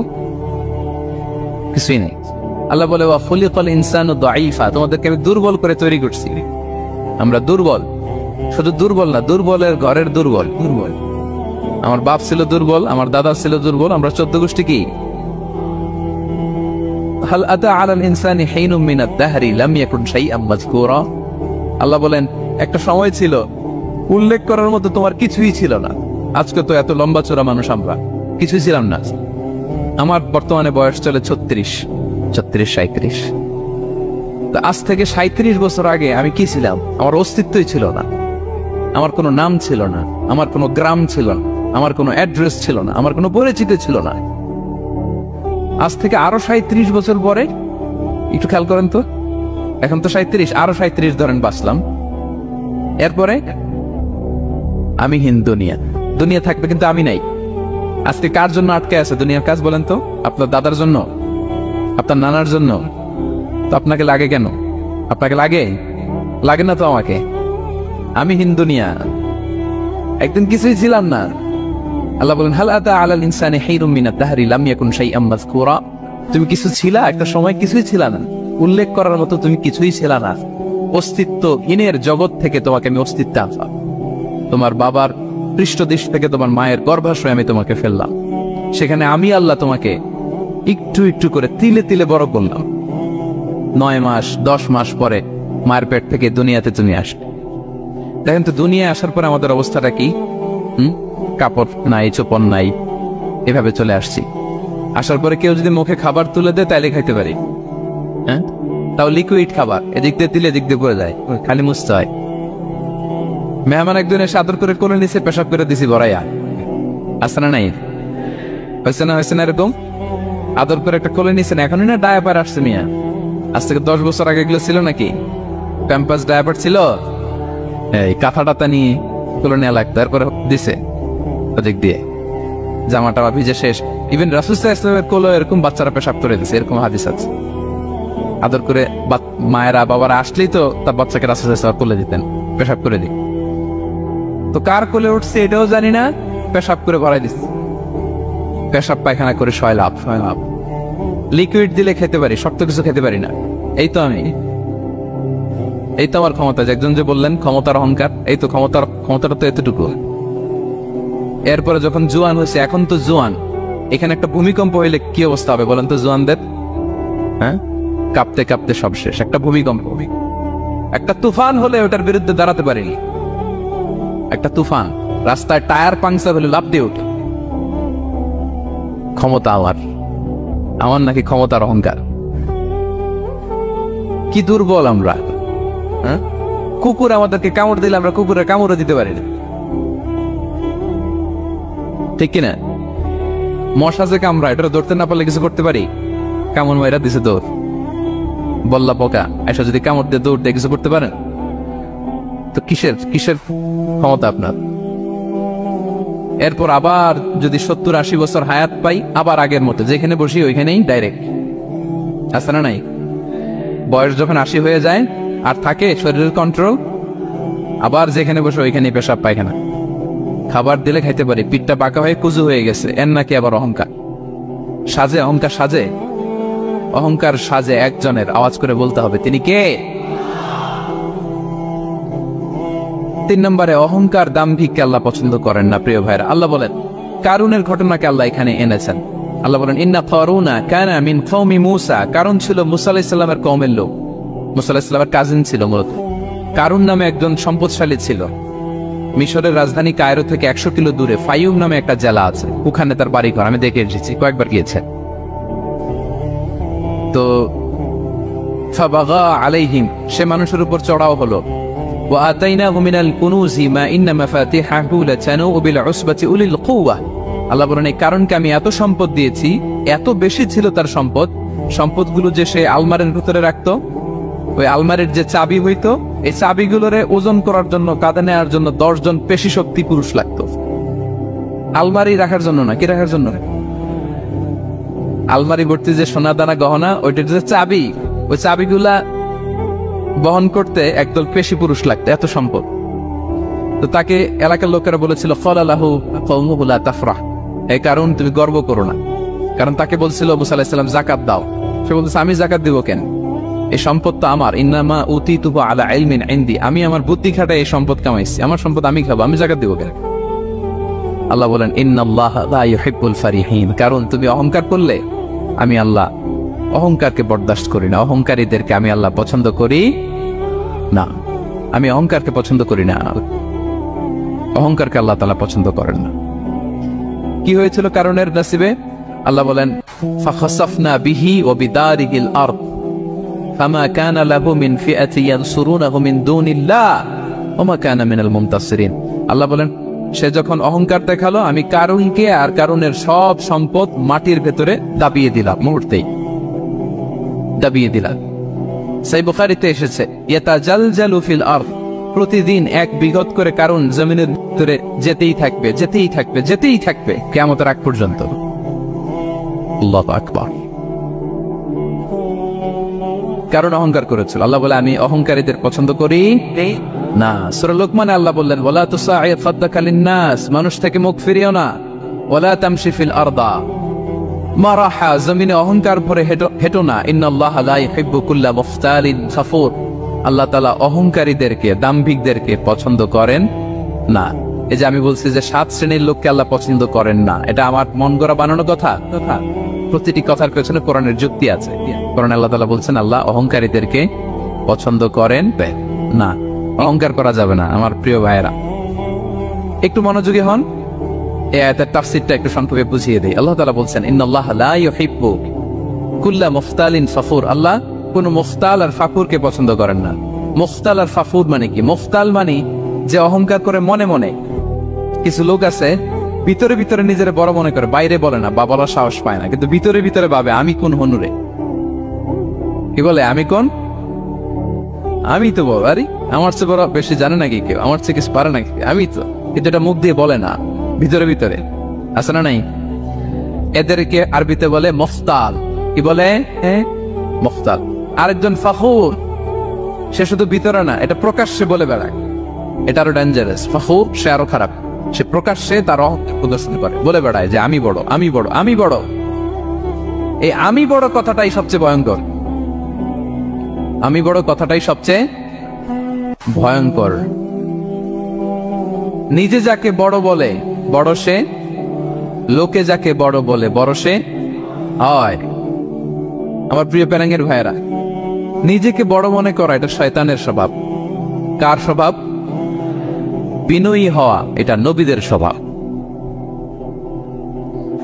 কিছুই নেই। আল্লাহ বলে ওয়া খুলিকাল ইনসানু দাঈফা, তোমাদেরকে আমি দুর্বল করে তৈরি করছি। আমরা দুর্বল, শুধু দুর্বল না, দুর্বলের ঘরের দুর্বল। দুর্বল, আমার বাপ ছিল দুর্বল, আমার দাদা ছিল দুর্বল, আমরা 14 গোষ্ঠী কি? হাল আতা আলাল ইনসানি হিনুম মিনাদ দাহরি লাম ইয়াকুন শাইআম মাযকুরা। আল্লাহ বলেন একটা সময় ছিল, উল্লেখ করার মতো তোমার কিছুই ছিল না। আজকে তো এত লম্বা চড়া মানুষ, আমরা কিছুই ছিলাম না। আমার বর্তমানে বয়স চলে 36, 37। আজ থেকে 37 বছর আগে আমি কি ছিলাম? আমার অস্তিত্বই ছিল না। আমার কোনো নাম ছিল না, আমার কোনো গ্রাম ছিল না, আমার কোনো অ্যাড্রেস ছিল না, আমার কোনো পরিচিতি ছিল না। আজ থেকে আরো 37 বছর পরে একটু খেয়াল করেন তো, এখন তো 37, আরো 37 ধরেন বাঁচলাম, এরপরে আমি দুনিয়া, দুনিয়া থাকবে কিন্তু আমি নাই। আজকে কার জন্য আটকে আছে দুনিয়ার কাজ বলেন তো? আপনার দাদার জন্য, আপনার নানার জন্য। তো আপনাকে লাগে কেন? আপনাকে লাগে? লাগে না তো আমাকে। আমি দুনিয়া, একদিন কিছুই ছিলাম না। আল্লাহ বলেন হাল আতা আলাল ইনসানি হিরুম মিনাদ দাহরি লাম ইয়াকুন শাইআম মাযকুরা। তুমি কিছু ছিলা, একটা সময় কিছুই ছিল না, উল্লেখ করার মতো তুমি কিছুই ছিল না। অস্তিত্বহীনের জগৎ থেকে তোমাকে আমি অস্তিত্বে আনলাম। তোমার বাবার পৃষ্ঠদেশ থেকে তোমার মায়ের গর্ভাশয়ে আমি তোমাকে ফেললাম। সেখানে আমি আল্লাহ তোমাকে একটু একটু করে তিলে তিলে বড় করলাম। 9 মাস 10 মাস পরে মায়ের পেট থেকে দুনিয়াতে তুমি আসলে। দেখেন তো দুনিয়ায় আসার পরে আমাদের অবস্থাটা কি? কাপড় নাই, চোপড় নাই, এভাবে চলে আসছি। আসার পরে কেউ যদি মুখে খাবার তুলে দেয় তাইলে খাইতে পারি, হ্যাঁ, তাও লিকুইড খাবার, এদিক দিয়ে দিলে এদিক দিয়ে পড়ে যায়, খালি মুছতে হয়। মেহমান একজন এসে আদর করে কোলে নিচে পেশাব করে দিছি ভরাইয়া, আসে না নাই? হয়েছে না, হয়েছে না? এরকম আদর করে একটা কোলে নিছেন, এখনই না ডায়াপার আসছে মিয়া। আজ থেকে 10 বছর আগে এগুলো ছিল নাকি? প্যাম্পাস ডায়াপার ছিল, এই কাঁথা টাতা নিয়ে কোলে নেওয়া লাগতো, তারপরে দিছে ওদিক দিয়ে জামাটা ভিজে শেষ। ইভেন রাসূল সাল্লাল্লাহু আলাইহি ওয়াসাল্লামের কোলে এরকম বাচ্চারা পেশাব করে দিছে, এরকম হাদিস আছে। আদর করে মায়েরা বাবারা আসলেই তো তার বাচ্চাকে রাসূল সাল্লাল্লাহু আলাইহি ওয়াসাল্লাম কোলে দিতেন, পেশাব করে দিত। তো কার কোলে উঠছে এটাও জানি না, পেশাব করে ভরাই দিচ্ছে, পেশাব পায়খানা করে শয়লাভ। লিকুইড দিলে খেতে পারি, শক্ত কিছু খেতে পারি না। এই তো আমি, এই তো আমার ক্ষমতা। একজন যে বললেন ক্ষমতার অহংকার, এই তো ক্ষমতাটা তো এতটুকু। এরপরে যখন জোয়ান হয়েছে, এখন তো জোয়ান, এখানে একটা ভূমিকম্প হইলে কি অবস্থা হবে বলেন তো জোয়ানদের? হ্যাঁ, কাঁপতে কাঁপতে সব শেষ। একটা ভূমিকম্প, একটা তুফান হলে ওটার বিরুদ্ধে দাঁড়াতে পারিনি। একটা তুফান, রাস্তায় টায়ার পাংচার হলে লাফ দিয়ে ওঠে। ক্ষমতা আমার নাকি ক্ষমতার অহংকার? কি দুর্বল আমরা, হ্যাঁ? কুকুর আমাদেরকে কামড় দিলে আমরা কুকুরের কামড়ও দিতে পারি না, ঠিক কিনা? মশা যে কামড়া, এটা ধরতে না পারলে কিছু করতে পারি? কামড় মাইরা দিছে দৌড়, বল্লা পোকা এসে যদি কামড় দিয়ে দৌড় দিয়ে কিছু করতে পারেন? তো কিসের ক্ষমতা আপনার? এরপর আবার যদি 70-80 বছর হায়াত পাই, আবার আগের মতো যেখানে বসি ওইখানেই ডাইরেক্ট, আছে না নাই? বয়স যখন 80 হয়ে যায় আর থাকে শরীরের কন্ট্রোল, আবার যেখানে বসে ওইখানেই পেশাব পায়খানা। খাবার দিলে খাইতে পারি, পিঠটা পাকা হয়ে কুজু হয়ে গেছে, এর নাকি আবার অহংকার সাজে? অহংকার সাজে একজনের, আওয়াজ করে বলতে হবে তিনি কে? 3 নম্বরে অহংকার দাম্ভিককে আল্লাহ পছন্দ করেন না। প্রিয় ভাইরা, আল্লাহ বলেন কারুনের ঘটনাকে আল্লাহ এখানে এনেছেন। আল্লাহ বলেন ইন্না কারুনা কানা মিন কওমি মূসা। কারুন ছিল মুসা আলাইহিস সালামের কওমের লোক, মুসা আলাইহিস সালামের কাজিন ছিল মূলত। কারুন নামে একজন সম্পদশালী ছিল। মিশরের রাজধানী কায়রো থেকে 100 কিলো দূরে ফাইয়ুম নামে একটা জেলা আছে, ওখানে তার বাড়ি ঘর। আমি দেখে এসেছি, কয়েকবার গিয়েছে। তো ফাবাগা আলাইহিম, সে মানুষের উপর চড়াও হলো। ওয়া আতাইনাহু মিনাল কুনুজি মা ইন্না মাফাতিহাহু লাতানূ বিল উসবাতি উলিল কুওয়া। আল্লাহ বলেন এই কারণকে আমি এত সম্পদ দিয়েছি, এত বেশি ছিল তার সম্পদগুলো যে সে আলমারির ভিতরে রাখতো। ওই আলমারির যে চাবি হইতো, এই চাবিগুলোরে ওজন করার জন্য, কাঁধে নেওয়ার জন্য 10 জন পেশি শক্তি পুরুষ লাগতো। আলমারি রাখার জন্য না, কি রাখার জন্য? আলমারি ভর্তি যে সোনা দানা গহনা, ওইটার যে চাবি, ওই চাবিগুলা বহন করতে একদল পেশি পুরুষ লাগতো, এত সম্পদ। তো তাকে এলাকার লোকেরা বলেছিল ক্বালা লাহু কওমুহু লা তাফরাহ, এই কারণ তুমি গর্ব করো না। কারণ তাকে বলছিল মুসা আলাইহিস সালাম যাকাত দাও, সে বলতেছে আমি যাকাত দিব কেন? এই সম্পদ তো আমার। ইন্নামা উতিতুহু আলা ইলমিন ইনদি, আমি আমার বুদ্ধি খাটাই এই সম্পদ কামাইছি, আমার সম্পদ আমি খাবো, আমি যাকাত দিব কেন? আল্লাহ বলেন ইন্নাল্লাহা লা ইউহিব্বুল ফারিহিন। কারণ তুমি অহংকার করলে আমি আল্লাহ অহংকারকে বরদাস্ত করি না, অহংকারীদেরকে আমি আল্লাহ পছন্দ করি না। আমি অহংকারকে পছন্দ করি না, অহংকারকে আল্লাহ তাআলা পছন্দ করেন না। কি হয়েছিল কারণের নসিবে? আল্লাহ বলেন ফাখাসাফনা বিহি ওয়া বিদারিহিল আরদ ফামা কানা লাহু মিন ফিআতি ইয়ানসুরুনাহু মিন দুনিল্লাহ ওমা কানা মিনাল মুমতাসসিরিন। আল্লাহ বলেন সে যখন অহংকার দেখালো আমি কারুনকে আর কারুনের সব সম্পদ মাটির ভেতরে দাবিয়ে দিলাম, মুহূর্তেই দাবিয়ে দিলাম। সহিহ বুখারীতে এসেছে ইয়াতাজালজালু ফিল আরদ, প্রতিদিন 1 বিঘত করে কারুন জমিনের ভিতরে যেতেই থাকবে যেতেই থাকবে যেতেই থাকবে কিয়ামতের আগ পর্যন্ত। আল্লাহু আকবার। কারণ অহংকার করেছিল। আল্লাহ বলে আমি অহংকারীদের পছন্দ করি না। সূরা লোকমানে আল্লাহ বললেন ওয়ালা তুসাইর খাদ্দাকা লিন-নাস, মানুষ থেকে মুখ ফিরিও না। ওয়ালা তামশি ফিল আরদা মারাহা, জমিনে অহংকার ভরে হেঁটো না। ইন্নাল্লাহা লা ইউহিব্বু কুল্লা মুখতালিন ফাখুর, আল্লাহ তাআলা অহংকারীদেরকে দাম্ভিকদেরকে পছন্দ করেন না। এই যে আমি বলছি যে 7 শ্রেণীর লোককে আল্লাহ পছন্দ করেন না, এটা আমার মন গড়া বানানো কথা? প্রতিটি কথার পেছনে কোরআনের যুক্তি আছে। কোরআনে আল্লাহ তাআলা বলছেন আল্লাহ অহংকারীদেরকে পছন্দ করেন না। অহংকার করা যাবে না আমার প্রিয় ভাইয়েরা। একটু মনোযোগী হন, এই আয়াতের তাফসীরটা একটু সংক্ষেপে বুঝিয়ে দেই। আল্লাহ তাআলা বলছেন ইন্নাল্লাহা লা ইউহিব্বু কুল্লা মুখতালিন ফাখুর, আল্লাহ কোন মুখতাল আর ফাকুরকে পছন্দ করেন না। মুখতাল আর ফাকুর মানে কি? মুখতাল মানে যে অহংকার করে মনে মনে। কিছু লোক আছে ভিতরে ভিতরে নিজের বড় মনে করে, বাইরে বলে না বা বলার সাহস পায় না, কিন্তু ভিতরে ভিতরে ভাবে আমি কোন হনুরে। কি বলে? আমি কোন? আমি তো বড়, আরে আমার চেয়ে বড় বেশি জানে নাকি কেউ? আমার চেয়ে কিছু পারে নাকি? আমি তো, কিন্তু এটা মুখ দিয়ে বলে না, ভিতরে ভিতরে আছে না নাই? এদেরকে আরবিতে বলে মুখতাল। কি বলে? মুখতাল। আরেকজন ফাখুর, সে শুধু ভিতরে না, এটা প্রকাশ্যে বলে বেড়ায়। এটা আরো ডেঞ্জারাস। ফাখুর সে আরো খারাপ, সে প্রকাশ্যে তার অহংকার প্রদর্শন করে, বলে বেড়ায় যে আমি বড় আমি বড় আমি বড়। এই আমি বড় কথাটাই সবচেয়ে ভয়ঙ্কর। আমি বড় কথাটাই সবচেয়ে ভয়ঙ্কর। নিজে যাকে বড় বলে বড় সে, লোকে যাকে বড় বলে বড় সে হয়। আমার প্রিয় প্যারাঙ্গের ভাইয়েরা, নিজেকে বড় মনে করা এটা শয়তানের স্বভাব। কার স্বভাব? বিনয়ী হওয়া এটা নবীদের স্বভাব।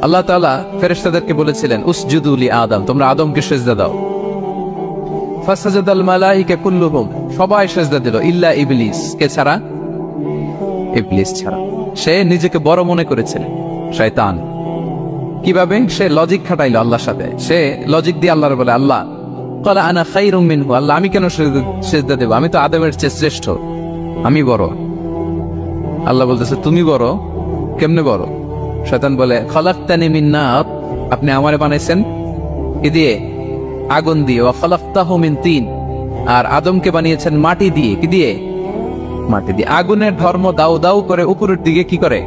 আল্লাহ তাআলা ফেরেশতাদেরকে বলেছিলেন উসজুদু লি আদম, তোমরা আদমকে সিজদা দাও। ফাসাজাদাল মালাইকা কুল্লুহুম, সবাই সিজদা দিল ইল্লা ইবলিস, কে ছাড়া? ইবলিস ছাড়া। সে নিজেকে বড় মনে করেছে, শয়তান। কিভাবে? সে লজিক খাটাইলো আল্লাহর সাথে। সে লজিক দিয়ে আল্লাহর বলে আল্লাহ ক্বালা আনা খায়রুম মিনহু, আল্লাহ আমি কেন সিজদা দেব? আমি তো আদমের চেয়ে শ্রেষ্ঠ, আমি বড়। আল্লাহ বলতেছে তুমি বড়? কেমনে বড়? শয়তান বলে খালাকতানি মিন নার, আপনি আমারে বানাইছেন কি দিয়ে? আগুন দিয়ে। ওয়া খালাকতাহু মিন তিন, আর আদমকে বানিয়েছেন মাটি দিয়ে। কি দিয়ে? মাটি দিয়ে। আগুনের ধর্ম দাউ দাউ করে উপরের দিকে কি করে?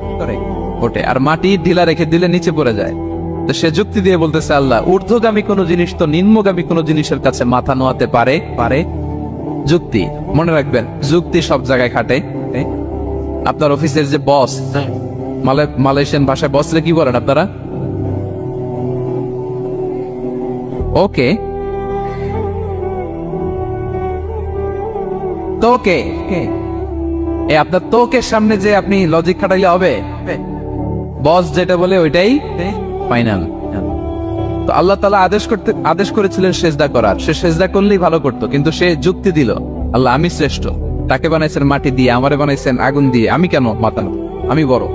ওঠে, আর মাটি ঢিলা রেখে দিলে নিচে পড়ে যায়। তো সে যুক্তি দিয়ে বলতেছে আল্লাহ ঊর্ধ্বগামী কোন জিনিস তো নিম্নগামী কোন জিনিসের কাছে মাথা নোয়াতে পারে? যুক্তি। মনে রাখবেন, যুক্তি সব জায়গায় খাটে। আপনার অফিসের যে বস, মালয়েশিয়ান ভাষায় বসরে কি বলেন আপনারা? ওকে, তোকে। আপনার তোকের সামনে যে আপনি লজিক খাটাইলে হবে? বস যেটা বলে ওইটাই ফাইনাল। তো আল্লাহ তাআলা আদেশ করেছিলেন সেজদা করার। সে সেজদা করলেই ভালো করতো, কিন্তু সে যুক্তি দিল আল্লাহ আমি শ্রেষ্ঠ, তাকে বানাইছেন মাটি দিয়ে, আমারে বানাইছেন আগুন দিয়ে, আমি কেন মাথা? আমি বড়।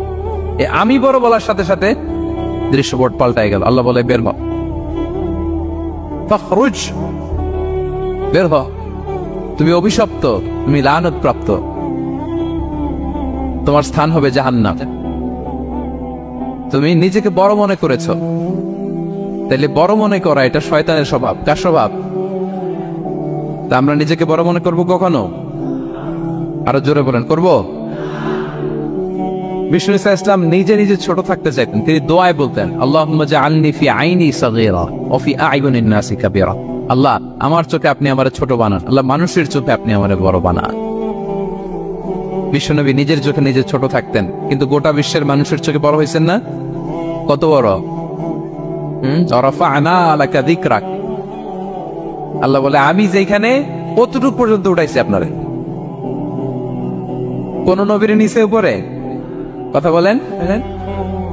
আমি বড় বলার সাথে সাথে দৃশ্যপট পাল্টাই গেল। আল্লাহ বলে বের হ, ফাখরুজ, বের হ, তুমি অভিশপ্ত, তুমি লানত প্রাপ্ত, তোমার স্থান হবে জাহান্নাম। তুমি নিজেকে বড় মনে করেছ, তাইলে বড় মনে করা এটা শয়তানের স্বভাব। কার স্বভাব? তা আমরা নিজেকে বড় মনে করব কখনো? আরো জোরে বলেন, করব? বিষ্ণু ইসলাম নিজে নিজে ছোট থাকতে চাইতেন। তিনি দোয়ায় বলতেন আল্লাহুম্মা জাআলনি ফি আইনি সাগীরা ওয়া ফি আ'য়ুনিন নাসি কাবীরা, আল্লাহ আমার চোখে আপনি আমারে ছোট বানান, আল্লাহ মানুষের চোখে আপনি আমারে বড় বানান। বিশ্বনবী নিজের চোখে নিজে ছোট থাকতেন, কিন্তু গোটা বিশ্বের মানুষের চোখে বড় হয়েছেন না? কত বড়! রাফা'না লাকা যিকরাক, আল্লাহ বলে আমি যেখানে কতটুকু পর্যন্ত উঠাইছি আপনারে। কোন নবীর নিচে উপরে? কথা বলেন,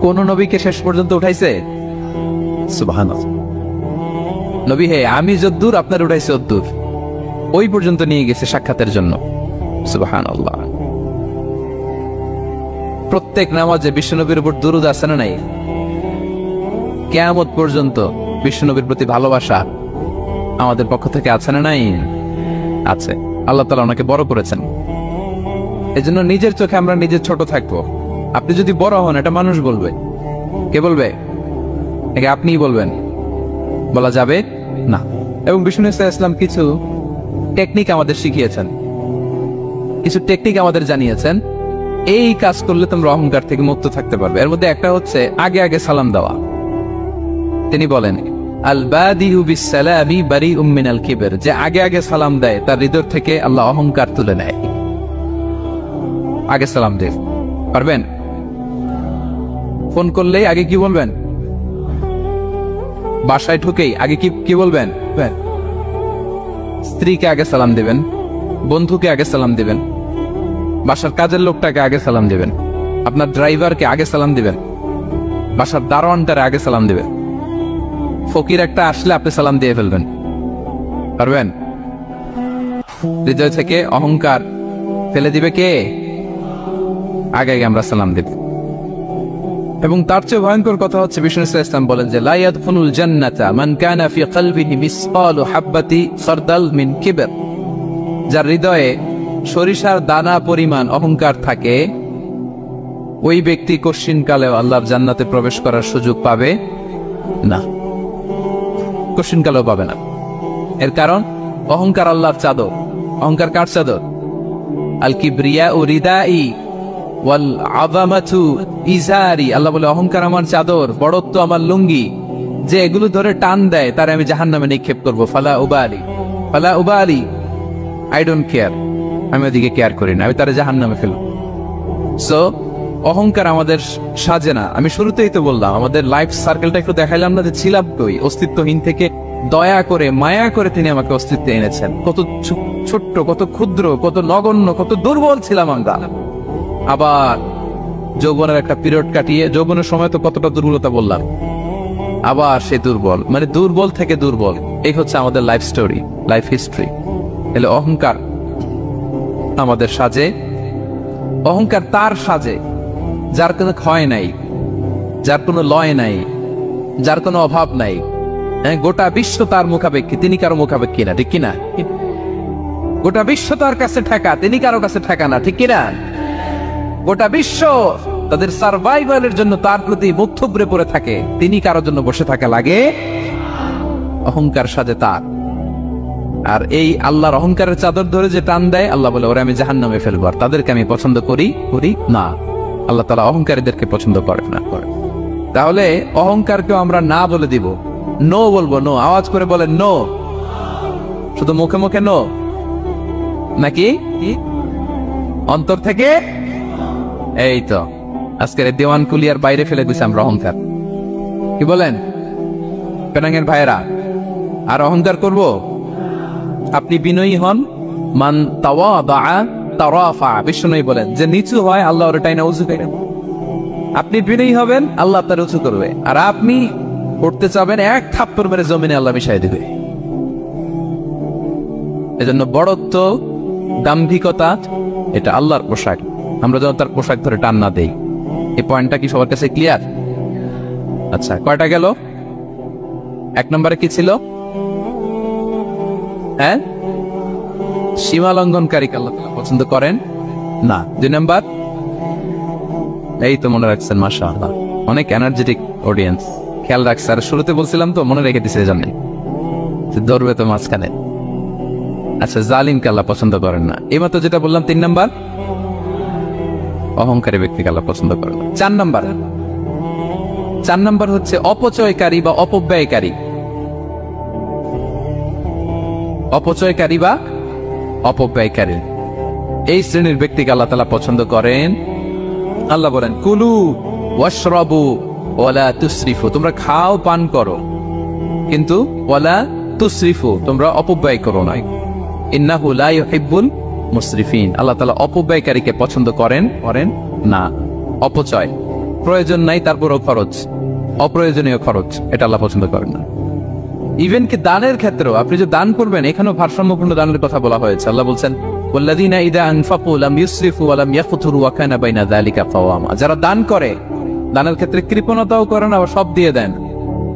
কোন নবীকে শেষ পর্যন্ত উঠাইছে? সুবহানাল্লাহ। নবী হে আমি যদ্দূর আপনার উঠাইছে অদ্দূর, ওই পর্যন্ত নিয়ে গেছে সাক্ষাতের জন্য। সুবহানাল্লাহ। প্রত্যেক নামাজে বিশ্বনবীর উপর দুরূদ আছে না নাই? কিয়ামত পর্যন্ত বিশ্বনবীর প্রতি ভালোবাসা আমাদের পক্ষ থেকে আছে না নাই? আছে। আল্লাহ তাআলা ওনাকে বড় করেছেন। এজন্য নিজের চোখে আমরা নিজে ছোট থাকবো। আপনি যদি বড় হন, এটা মানুষ বলবে। কে বলবে? নাকি আপনিই বলবেন? বলা যাবে না। এবং বিষ্ণু ইসলাম কিছু টেকনিক আমাদের শিখিয়েছেন, কিছু টেকনিক আমাদের জানিয়েছেন। এই কাজ করলে তোমরা অহংকার থেকে মুক্ত থাকতে পারবে। এর মধ্যে একটা হচ্ছে আগে আগে সালাম দেওয়া। তিনি বলেন, আল বাদিউ বিসসালামি বারিউম মিনাল কিবর, যে আগে আগে সালাম দেয় তার হৃদয় থেকে আল্লাহ অহংকার তুলে নেয়। আগে সালাম দেন, পারবেন? ফোন করলেই আগে কি বলবেন? বাসায় ঢুকেই আগে কি বলবেন? স্ত্রীকে আগে সালাম দিবেন, বন্ধুকে আগে সালাম দিবেন, বাসার কাজের লোকটাকে আগে সালাম দিবেন, আপনার ড্রাইভারকে আগে সালাম দিবেন, বাসার দারোয়ানটারে আগে সালাম দিবেন। ফকির একটা আসলে আপনি সালাম দিয়ে ফেলবেন, পারবেন? হৃদয় থেকে অহংকার ফেলে দিবে কে? আগে আগে আমরা সালাম দেব। এবং তার চেয়ে ভয়ঙ্কর কথা হচ্ছে বিষ্ণু ইসলাম বলেন যে লা ইয়াদখুলুল জান্নাতা মান কানা ফি কলবিহি মিসকালু হাববাতি সারদাল মিন কিবর, যার হৃদয়ে সরিষার দানা পরিমাণ অহংকার থাকে, ওই ব্যক্তি কশিনকালেও আল্লাহর জান্নাতে প্রবেশ করার সুযোগ পাবে না। কশিনকালেও পাবে না। এর কারণ অহংকার আল্লাহর চাদর। অহংকার কার চাদর? আল কিবরিয়া ও রিদাই ওয়াল আযামাতু ইজারি। আল্লাহ বলে অহংকার আমার চাদর, বড়ত্ব আমার লুঙ্গি। যে এগুলো ধরে টান দেয় তার আমি জাহান্নামে নিক্ষেপ করবো। ফালা উবালি, আই ডোন্ট কেয়ার, আমি ওদিকে কেয়ার করি না, আমি তারা জাহান্নামে ফেলব। সো অহংকার আমাদের সাজে না। আমি শুরুতেই তো বললাম, আমাদের লাইফ সার্কেলটা একটু দেখাইলাম না যে ছিলাম কই, অস্তিত্বহীন থেকে দয়া করে মায়া করে তিনি আমাকে অস্তিত্বে এনেছেন। কত ছোট্ট, কত ক্ষুদ্র, কত নগণ্য, কত দুর্বল ছিলাম আমরা। আবার যৌবনের একটা পিরিয়ড কাটিয়ে, যৌবনের সময় তো কতটা দুর্বলতা বললাম, আবার সে দুর্বল, মানে দুর্বল থেকে দুর্বল। এই হচ্ছে আমাদের লাইফ স্টোরি, লাইফ হিস্ট্রি। এলে অহংকার আমাদের সাজে। অহংকার তার সাজে যার কোনো ক্ষয় নাই, যার কোনো লয় নাই, যার কোনো অভাব নাই। গোটা বিশ্ব তার মুখাপেক্ষী, তিনি কারো মুখাপেক্ষী না, ঠিক কিনা? গোটা বিশ্ব তার কাছে ঠেকা, তিনি কারো কাছে ঠেকা না, ঠিক কিনা? গোটা বিশ্ব তাদের সার্ভাইভালের জন্য তার প্রতি মুখ থুবড়ে পড়ে থাকে, তিনি কারোর জন্য বসে থাকা লাগে। অহংকার সাজে তার। আর এই আল্লাহর অহংকারের চাদর ধরে যে টান দেয়, আল্লাহ বলে ওরা আমি জাহান্নামে ফেলবো, আর তাদেরকে আমি পছন্দ করি না। আল্লাহ তাআলা অহংকারীদেরকে পছন্দ করে না। তাহলে অহংকারকেও আমরা না বলে দিব, নো বলবো, নো। আওয়াজ করে বলেন নো। শুধু মুখে মুখে নো নাকি অন্তর থেকে? এই তো আজকের দেওয়ান কুলিয়ার বাইরে ফেলে দিছি আমরা অহংকার। কি বলেন পেনাঙ্গের ভাইয়েরা? আর অহংকার করব? আপনি বিনয়ী হন। মান তাওয়াদা তারাফা, বিষ্ণু বলেন যে নিচু হয় আল্লাহ ওর টাইনা উঁচু করে। আপনি বিনয়ী হবেন, আল্লাহ তার উঁচু করবে। আর আপনি উঠতে চাবেন, এক থাপ্পড় মেরে জমিনে আল্লাহ মিশাই দিবে। এজন্য বড়ত্ব, দাম্ভিকতা এটা আল্লাহর পোশাক। আমরা যেন তার পোশাক ধরে টান না দেই। এই পয়েন্টটা কি সবার কাছে ক্লিয়ার? আচ্ছা, কয়টা গেল? এক নম্বরে কি ছিল? হ্যাঁ, সীমা লঙ্ঘনকারীকে আল্লাহ তাআলা পছন্দ করেন না। 2 নাম্বার, এই তো মনে রাখছেন, মাশাআল্লাহ, অনেক এনার্জেটিক অডিয়েন্স, খেয়াল রাখছে। আর শুরুতে বলছিলাম তো, মনে রেখে দিছে, জানেন ধরবে তো মাঝখানে। আচ্ছা, জালিমকে আল্লাহ পছন্দ করেন না। এইমাত্র যেটা বললাম 3 নাম্বার, অহংকারী ব্যক্তিকে আল্লাহ পছন্দ করেন না। 4 নাম্বার হচ্ছে অপচয়কারী বা অপব্যয়কারী। অপচয়কারী বা অপব্যয়কারী, এই শ্রেণীর ব্যক্তিকে আল্লাহ তাআলা পছন্দ করেন। আল্লাহ বলেন কুলু ওয়াশরাবু ওয়ালা তুসরিফু, তোমরা খাও পান করো, কিন্তু ওয়ালা তুসরিফু, তোমরা অপব্যয় করো না। ইন্নাহু লা ইউহিব্বুল মুসরিফিন, আল্লাহ তাআলা অপব্যয়কারীকে পছন্দ করেন না। অপচয়, প্রয়োজন নাই তারপরও খরচ, অপ্রয়োজনীয় খরচ, এটা আল্লাহ পছন্দ করেন না। ইভেন কি দানের ক্ষেত্রেও, আপনি যে দান করবেন, এখানেও ভারসাম্যপূর্ণ দানের কথা বলা হয়েছে। আল্লাহ বলছেন ওয়াল্লাযীনা ইযা আনফাকু লাম ইউসরিফু ওয়া লাম ইয়াকতুরু ওয়া কানা বাইনা যালিকা কাওয়ামা। যারা দান করে, দানের ক্ষেত্রে কৃপণতাও করে না, আবার সব দিয়ে দেন।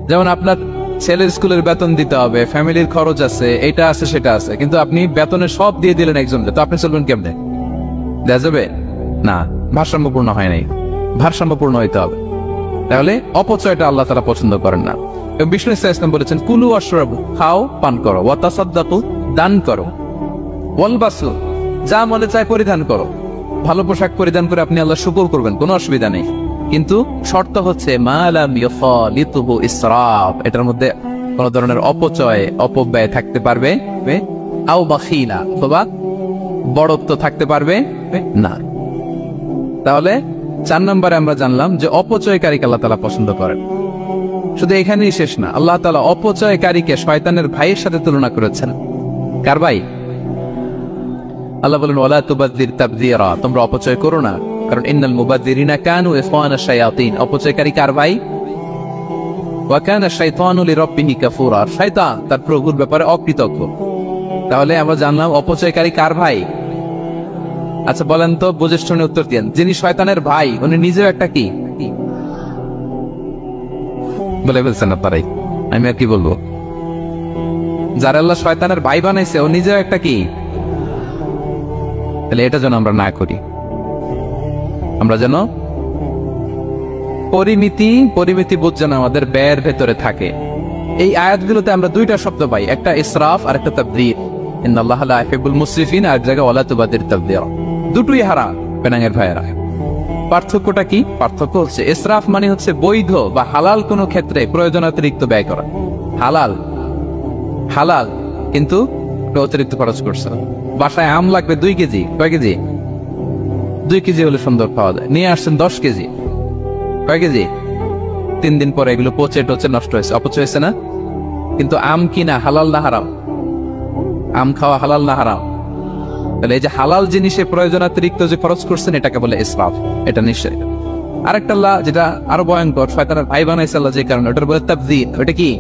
যেমন আপনার ছেলের স্কুলের বেতন দিতে হবে, ফ্যামিলির খরচ আছে, এটা আছে সেটা আছে, কিন্তু আপনি বেতনে সব দিয়ে দিলেন একজনকে, তো আপনি চলবেন কেমনে? দেয়া যাবে না, ভারসাম্যপূর্ণ হয় নাই, ভারসাম্যপূর্ণ হইতে হবে। তাহলে অপচয়টা আল্লাহ তাআলা পছন্দ করেন না। এবং বিষ্ণু ইসলাম বলেছেন, কুলু ওয়াশরাবু, খাও পান করো, ওয়া তাসাদ্দাকু, দান করো, ওয়ালবাসু, যা মনে চায় পরিধান করো। ভালো পোশাক পরিধান করে আপনি আল্লাহ শুকর করবেন, কোনো অসুবিধা নেই, কিন্তু শর্ত হচ্ছে মা লাম ইউখালিতুহু ইসরাফ, এটার মধ্যে কোন ধরনের অপচয় অপব্যয় থাকতে পারবে আও বাখিলা, অথবা বড়ত্ব থাকতে পারবে না। তাহলে 4 নম্বরে আমরা জানলাম যে অপচয়কারীকে আল্লাহ তাআলা পছন্দ করেন। শুধু এখানেই শেষ না, আল্লাহ তাআলা অপচয়কারীকে শয়তানের ভাইয়ের সাথে তুলনা করেছেন। কার ভাই? আল্লাহ বলেন ওয়ালা তুবাযযির তাবযীরা, তোমরা অপচয় করো না, কারণ ইন্নাল মুবাযযিরিনা কানু ইখওয়ানাশ শায়াতিন। অপচয়কারী কার ভাই? ওয়া কানা শাইতানু লিরাব্বিহি কাফুরা, শয়তান তার প্রভুর ব্যাপারে অকৃতজ্ঞ। তাহলে আমরা জানলাম অপচয়কারী কার ভাই। আচ্ছা বলেন তো, বুঝে শুনে উত্তর দেন, যিনি শয়তানের ভাই উনি নিজেও একটা কি? বলে বলছেন আপনারাই, আমি আর কি বলবো? যারা আল্লাহ শয়তানের ভাই বানাইছে ও নিজেও একটা কি? তাহলে এটা যেন আমরা না করি, আমরা যেন পরিমিতি বোধ যেন আমাদের ব্যয়ের ভেতরে থাকে। এই আয়াতগুলোতে আমরা 2টা শব্দ পাই, একটা ইসরাফ আর একটা তাবযীর। ইন্নাল্লাহা লা ইউহিব্বুল মুসরিফিন, আর জায়গায় ওয়ালা তুবাযযির তাবযীরা। দুটোই হারাম পেনাঙ্গের ভাইয়েরা। পার্থক্যটা কি? পার্থক্য হচ্ছে ইসরাফ মানে হচ্ছে বৈধ বা হালাল কোনো ক্ষেত্রে প্রয়োজনাতিরিক্ত ব্যয় করা। হালাল কিন্তু অতিরিক্ত খরচ করছে। বাসায় আম লাগবে 2 কেজি, কয় কেজি? 2 কেজি হলে সুন্দর খাওয়া যায়, নিয়ে আসছেন 10 কেজি, কয় কেজি? 3 দিন পরে এগুলো পচে টচে নষ্ট হয়েছে, অপচয় হয়েছে না? কিন্তু আম কিনা হালাল না হারাম? আম খাওয়া হালাল না হারাম? তাহলে এই যে হালাল জিনিসে প্রয়োজনাতিরিক্ত যে খরচ করছেন এটাকে বলে ইসরাফ, এটা নিশ্চয়। আরেকটা আল্লাহ যেটা আরো ভয়ঙ্কর, শয়তানের ভাই বানাইছে আল্লাহ যে কারণে, ওটার বলে তাবযীর। ওটা কি?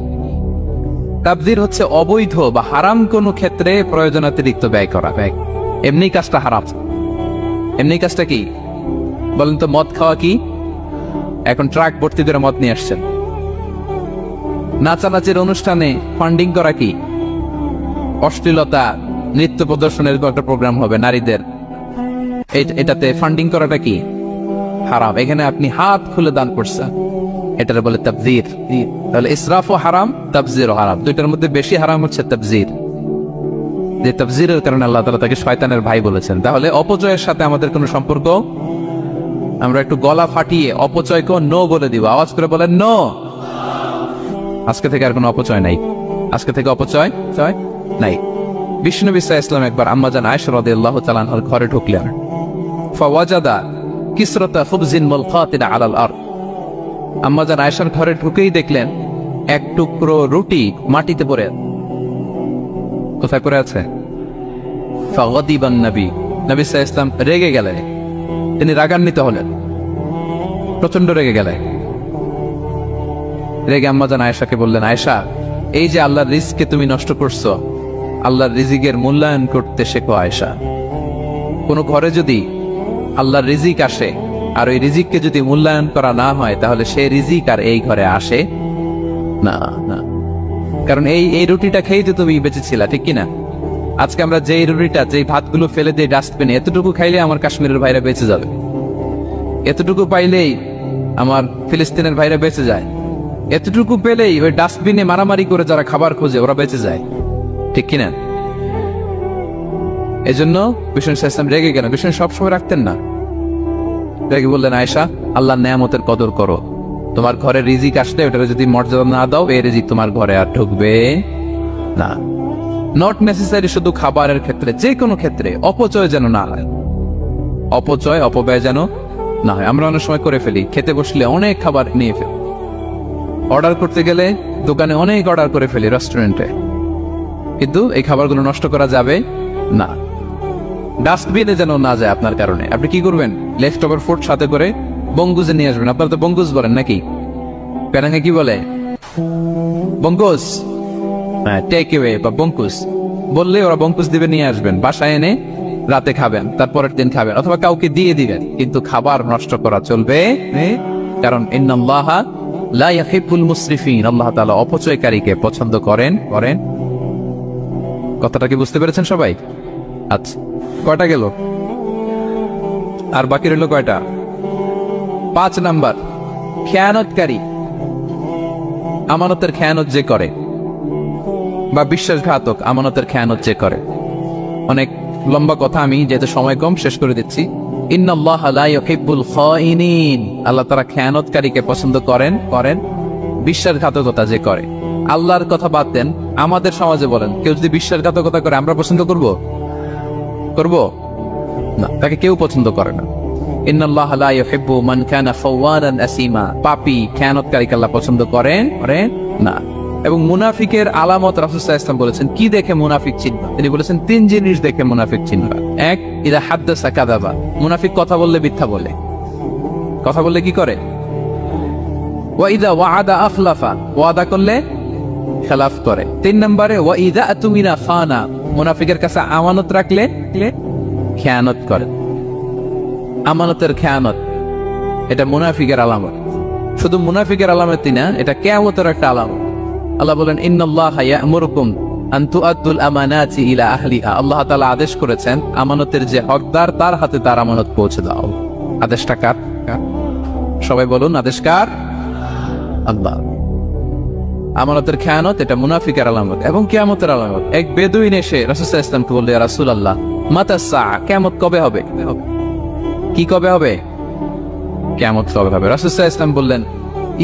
তাবযীর হচ্ছে অবৈধ বা হারাম কোন ক্ষেত্রে প্রয়োজনাতিরিক্ত ব্যয় করা। এমনি কাজটা হারাম। এমনি কাজটা কি বলেন তো? মদ খাওয়া কি? এখন ট্রাক ভর্তি করে মদ নিয়ে আসছেন। নাচানাচের অনুষ্ঠানে ফান্ডিং করা কি? অশ্লীলতা, নৃত্য প্রদর্শনের একটা প্রোগ্রাম হবে নারীদের, এটাতে ফান্ডিং করাটা কি? হারাম। এখানে আপনি হাত খুলে দান করছেন, এটার বলে তাবযীর। তাহলে ইসরাফও হারাম, তাবযীরও হারাম। 2টার মধ্যে বেশি হারাম হচ্ছে তাবযীর। যে তাবযীরের কারণে আল্লাহ তাআলা তাকে শয়তানের ভাই বলেছেন। তাহলে অপচয়ের সাথে আমাদের কোনো সম্পর্ক, আমরা একটু গলা ফাটিয়ে অপচয়কে নো বলে দিব। আওয়াজ করে বলেন নো। আজকে থেকে আর কোনো অপচয় নাই, আজকে থেকে অপচয় নাই। বিষ্ণু ইসলাম একবার আম্মাজান আয়েশা রাদিয়াল্লাহু তাআলা আনহার ঘরে ঢুকলেন। ফাওয়াজাদা কিসরাতা খুবজিন মুলকাতিন আলাল আরদ। আম্মাজান আয়েশার ঘরে ঢুকেই দেখলেন এক টুকরো রুটি মাটিতে পড়ে। কোথায় পড়ে আছে? ফাগাদিবান নবী সাল্লাল্লাহু আলাইহি ওয়াসাল্লাম রেগে গেলেন, তিনি রাগান্বিত হলেন, প্রচন্ড রেগে গেলেন। রেগে আম্মাজান আয়েশাকে বললেন, আয়েশা, এই যে আল্লাহর রিজকে তুমি নষ্ট করছো, আল্লাহর রিজিকের মূল্যায়ন করতে শেখো আয়েশা। কোন ঘরে যদি আল্লাহর রিজিক আসে আর ওই রিজিককে যদি মূল্যায়ন করা না হয়, তাহলে সেই রিজিক আর এই ঘরে আসে না। কারণ এই রুটিটা খেয়েই তো তুমি বেঁচেছিলা, ঠিক কিনা? আজকে আমরা যেই রুটিটা, যেই ভাতগুলো ফেলে দিই ডাস্টবিনে, এতটুকু খাইলে আমার কাশ্মীরের ভাইরা বেঁচে যাবে, এতটুকু পাইলেই আমার ফিলিস্তিনের ভাইরা বেঁচে যায়, এতটুকু পেলেই ওই ডাস্টবিনে মারামারি করে যারা খাবার খোঁজে ওরা বেঁচে যায়, ঠিক কিনা? এজন্য বিষ্ণু ইসলাম রেগে গেলেন। বিষ্ণু সবসময় রাখতেন না, রেগে বললেন, আয়েশা, আল্লাহর নেয়ামতের কদর করো। তোমার ঘরে রিজিক আসলে ওটা যদি মর্যাদা না দাও, এই রিজিক তোমার ঘরে আর ঢুকবে না। নট নেসেসারি শুধু খাবারের ক্ষেত্রে, যে কোনো ক্ষেত্রে অপচয় যেন না হয়, অপচয় অপব্যয় যেন না হয়। আমরা অনেক সময় করে ফেলি, খেতে বসলে অনেক খাবার নিয়ে ফেলি, অর্ডার করতে গেলে দোকানে অনেক অর্ডার করে ফেলি, রেস্টুরেন্টে, কিন্তু এই খাবারগুলো নষ্ট করা যাবে না। ডাস্টবিনে যেন না যায় আপনার কারণে। আপনি কি করবেন? লেফট ওভার ফুড সাথে করে বঙ্গুজে নিয়ে আসবেন। আপনারা তো বঙ্গুজ বলেন নাকি? পেনাঙ্গে কি বলে? বঙ্গুজ, টেক অ্যাওয়ে বা বঙ্কুস বললে ওরা বঙ্কুস দিবে, নিয়ে আসবেন। বাসায় এনে রাতে খাবেন, তারপরের দিন খাবেন, অথবা কাউকে দিয়ে দিবেন, কিন্তু খাবার নষ্ট করা চলবে কারণ ইন্নাল্লাহা লা ইউহিব্বুল মুসরিফিন, আল্লাহ তাআলা অপচয়কারীকে পছন্দ করেন। কথাটা কি বুঝতে পেরেছেন সবাই? আচ্ছা, কয়টা গেল? আর বাকি রইল কয়টা? 5 নাম্বার, খেয়ানতকারী। আমানতের খেয়ানত যে করে, বা বিশ্বাসঘাতক আমানতের খেয়ানত যে করে। অনেক লম্বা কথা, আমি যেহেতু সময় কম শেষ করে দিচ্ছি। ইন্নাল্লাহা লা ইউহিব্বুল খাইনিন, আল্লাহ তাআলা খেয়ানতকারীকে পছন্দ করেন। বিশ্বাসঘাতকতা যে করে। আল্লাহর কথা বাদ দেন, আমাদের সমাজে বলেন, কেউ যদি বিশ্বাসঘাতকতা করে আমরা পছন্দ করব না, তাকে কেউ পছন্দ করে না। ইন্নাল্লাহা লা ইউহিব্বু মান কানা খাওয়ানান আসিমা, পাপী খেয়ানতকারীকে আল্লাহ পছন্দ করেন না। এবং মুনাফিকের আলামত রাসূল সাল্লাল্লাহু আলাইহি ওয়াসাল্লাম বলেছেন, কি দেখে মুনাফিক চিনবা? তিনি বলেছেন 3 জিনিস দেখে মুনাফিক চিনবা। 1, ইযা হাদ্দাসা কাযাবা, মুনাফিক কথা বললে মিথ্যা বলে। কথা বললে কি করে? ওয়া ইযা ওয়াআদা আখলাফা, ওয়াদা করলে খেলাফ করে। 3 নম্বরে ওয়া ইযা আতুমিনা খানা, মুনাফিকের কাছে আমানত রাখলে খেয়ানত করে। আমানতের খেয়ানত, এটা মুনাফিকের আলামত। শুধু মুনাফিকের আলামতই না, এটা কিয়ামতের একটা আলামত। আল্লাহ বলেন, ইন্নাল্লাহা ইয়া'মুরুকুম আন তুআদ্দুল আমানাতি ইলা আহলিহা, আল্লাহ তাআলা আদেশ করেছেন আমানতের যে হকদার তার হাতে তার আমানত পৌঁছে দাও। আদেশটা কার? সবাই বলুন, আদেশ কার? আল্লাহ। আমানতের খেয়ানত এটা মুনাফিকের আলামত এবং কিয়ামতের আলামত। এক বেদুইন এসে রাসূল সাল্লাল্লাহু আলাইহি ওয়াসাল্লামকে বলল, ইয়া রাসূলুল্লাহ, মাতা সাআ, কিয়ামত কবে হবে? কি কবে হবে? কিয়ামত কবে হবে? রাসূল সাল্লাল্লাহু আলাইহি ওয়াসাল্লাম বললেন,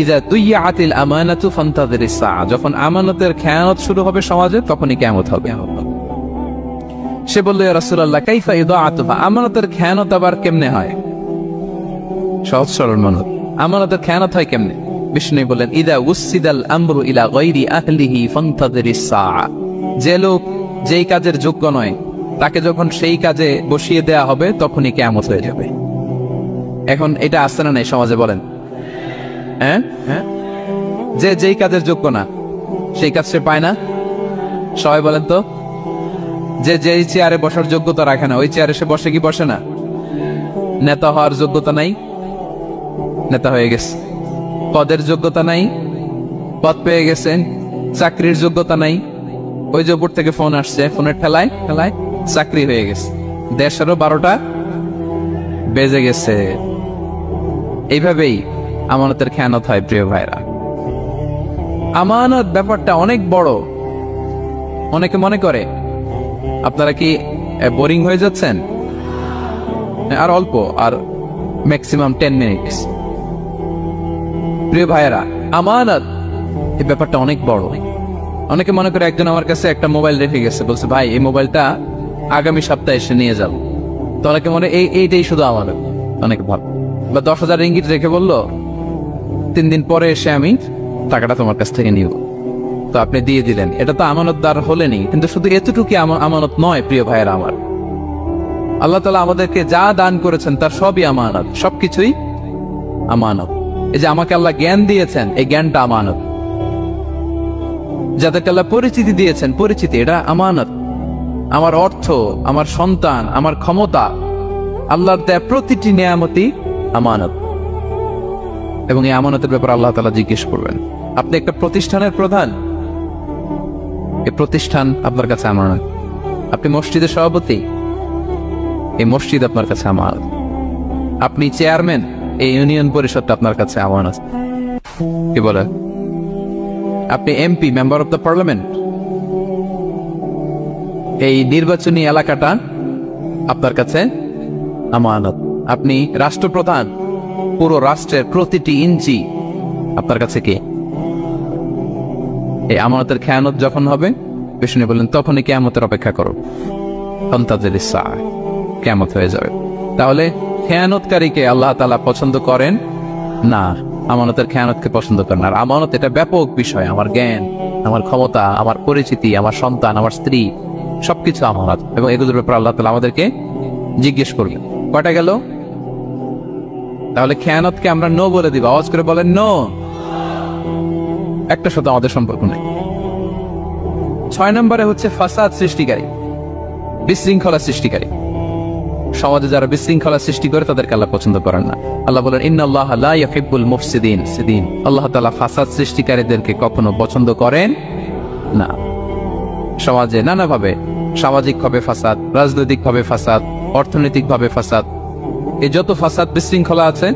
ইযা দুইয়াতিল আমানাতু ফান্তাযিরিস সাআ, যখন আমানতের খেয়ানত শুরু হবে সমাজে, তখনই কিয়ামত হবে। সে বলল, ইয়া রাসূলুল্লাহ, কাইফা ইদাআতুহা, আমানতের খেয়ানত আবার কেমনে হয়? সহজ সরল মানুষ, আমানতের খেয়ানত হয় কেমনে? বিষ্ণু বললেন, ইদা উসিদাল আমরু ইলা গায়রি আহলিহি ফান্তাযিরিস সাআ, যে লোক যেই কাজের যোগ্য নয় তাকে যখন সেই কাজে বসিয়ে দেয়া হবে তখনই কিয়ামত হয়ে যাবে। এখন এটা আসছে না নাই সমাজে? বলেন, হ্যাঁ, যে যেই কাজের যোগ্য না সেই কাজ সে পায় না। সবাই বলেন তো, যে যেই চেয়ারে বসার যোগ্যতা রাখে না ওই চেয়ারে সে বসে কি বসে না? নেতা হওয়ার যোগ্যতা নাই, নেতা হয়ে গেছে। পদের যোগ্যতা নাই, পদ পেয়ে গেছেন। চাকরির যোগ্যতা নাই, ওই যে উপর থেকে ফোন আসছে, ফোনের ঠেলায় চাকরি হয়ে গেছে। দেশেরও 12টা বেজে গেছে। এইভাবেই আমানতের খেয়ানত হয়। প্রিয় ভাইরা, আমানত ব্যাপারটা অনেক বড়। অনেকে মনে করে, আপনারা কি বোরিং হয়ে যাচ্ছেন? আর অল্প, আর ম্যাক্সিমাম 10 মিনিটস। প্রিয় ভাইরা, আমানত এই ব্যাপারটা অনেক বড়। অনেকে মনে করে, একজন আমার কাছে একটা মোবাইল রেখে গেছে, বলছে, ভাই এই মোবাইলটা আগামী সপ্তাহে এসে নিয়ে যাবো। তো অনেকে মনে এইটাই শুধু আমানত। অনেকে ভাব, বা 10,000 রিঙ্গিট রেখে বললো 3 দিন পরে এসে আমি টাকাটা তোমার কাছ থেকে নিব। তো আপনি দিয়ে দিলেন, এটা তো আমানতদার হলেনি। কিন্তু শুধু এতটুকু আমানত নয় প্রিয় ভাইয়েরা আমার। আল্লাহ তাআলা আমাদেরকে যা দান করেছেন তার সবই আমানত, সবকিছুই আমানত। এই যে আমাকে আল্লাহ জ্ঞান দিয়েছেন, এই জ্ঞানটা আমানত। যাদেরকে আল্লাহ পরিচিতি দিয়েছেন, পরিচিতি এটা আমানত। আমার অর্থ, আমার সন্তান, আমার ক্ষমতা, আল্লাহর দেয়া প্রতিটি নিয়ামতই আমানত। এবং এই আমানতের ব্যাপারে আল্লাহ তাআলা জিজ্ঞেস করবেন। আপনি একটা প্রতিষ্ঠানের প্রধান, এই প্রতিষ্ঠান আপনার কাছে আমানত। আপনি মসজিদের সভাপতি, এই মসজিদ আপনার কাছে আমানত। আপনি চেয়ারম্যান, এই ইউনিয়ন পরিষদটা আপনার কাছে আমানত। কি বলে? আপনি MP, member of the parliament, এই নির্বাচনী এলাকাটা আপনার কাছে আমানত। আপনি রাষ্ট্রপ্রধান, পুরো রাষ্ট্রের প্রতিটি ইঞ্চি আপনার কাছে কি? এই আমানতের খেয়ানত যখন হবে, বিষ্ণু বললেন, তখনই কিয়ামতের অপেক্ষা করো। ফান্তাযিরিস সাআ, কিয়ামত হয়ে যাবে। তাহলে খেয়ানতকারীকে আল্লাহ তাআলা পছন্দ করেন না, আমানতের খেয়ানতকে পছন্দ করেন। আর আমানত এটা ব্যাপক বিষয়। আমার জ্ঞান, আমার ক্ষমতা, আমার পরিচিতি, আমার সন্তান, আমার স্ত্রী, সবকিছু আমানত। এবং এগুলোর ব্যাপারে আল্লাহ তাআলা আমাদেরকে জিজ্ঞেস করবেন। কয়টা গেল? তাহলে খেয়ানতকে আমরা নো বলে দিব। আওয়াজ করে বলেন, নো। একটা সাথে আমাদের সম্পর্ক নেই। 6 নম্বরে হচ্ছে ফাসাদ সৃষ্টিকারী, বিশৃঙ্খলা সৃষ্টিকারী। সমাজে যারা বিশৃঙ্খলা সৃষ্টি করে তাদেরকে আল্লাহ পছন্দ করেন না। আল্লাহ বলেন ইন্নাল্লাহা লা ইউহিব্বুল মুফসিদিন। আল্লাহ তাআলা ফাসাদ সৃষ্টিকারীদেরকে কখনো পছন্দ করেন না। সমাজে নানাভাবে, সামাজিকভাবে ফাসাদ, রাজনৈতিকভাবে ফাসাদ, অর্থনৈতিকভাবে ফাসাদ, এই যত ফাসাদ বিশৃঙ্খলা আছে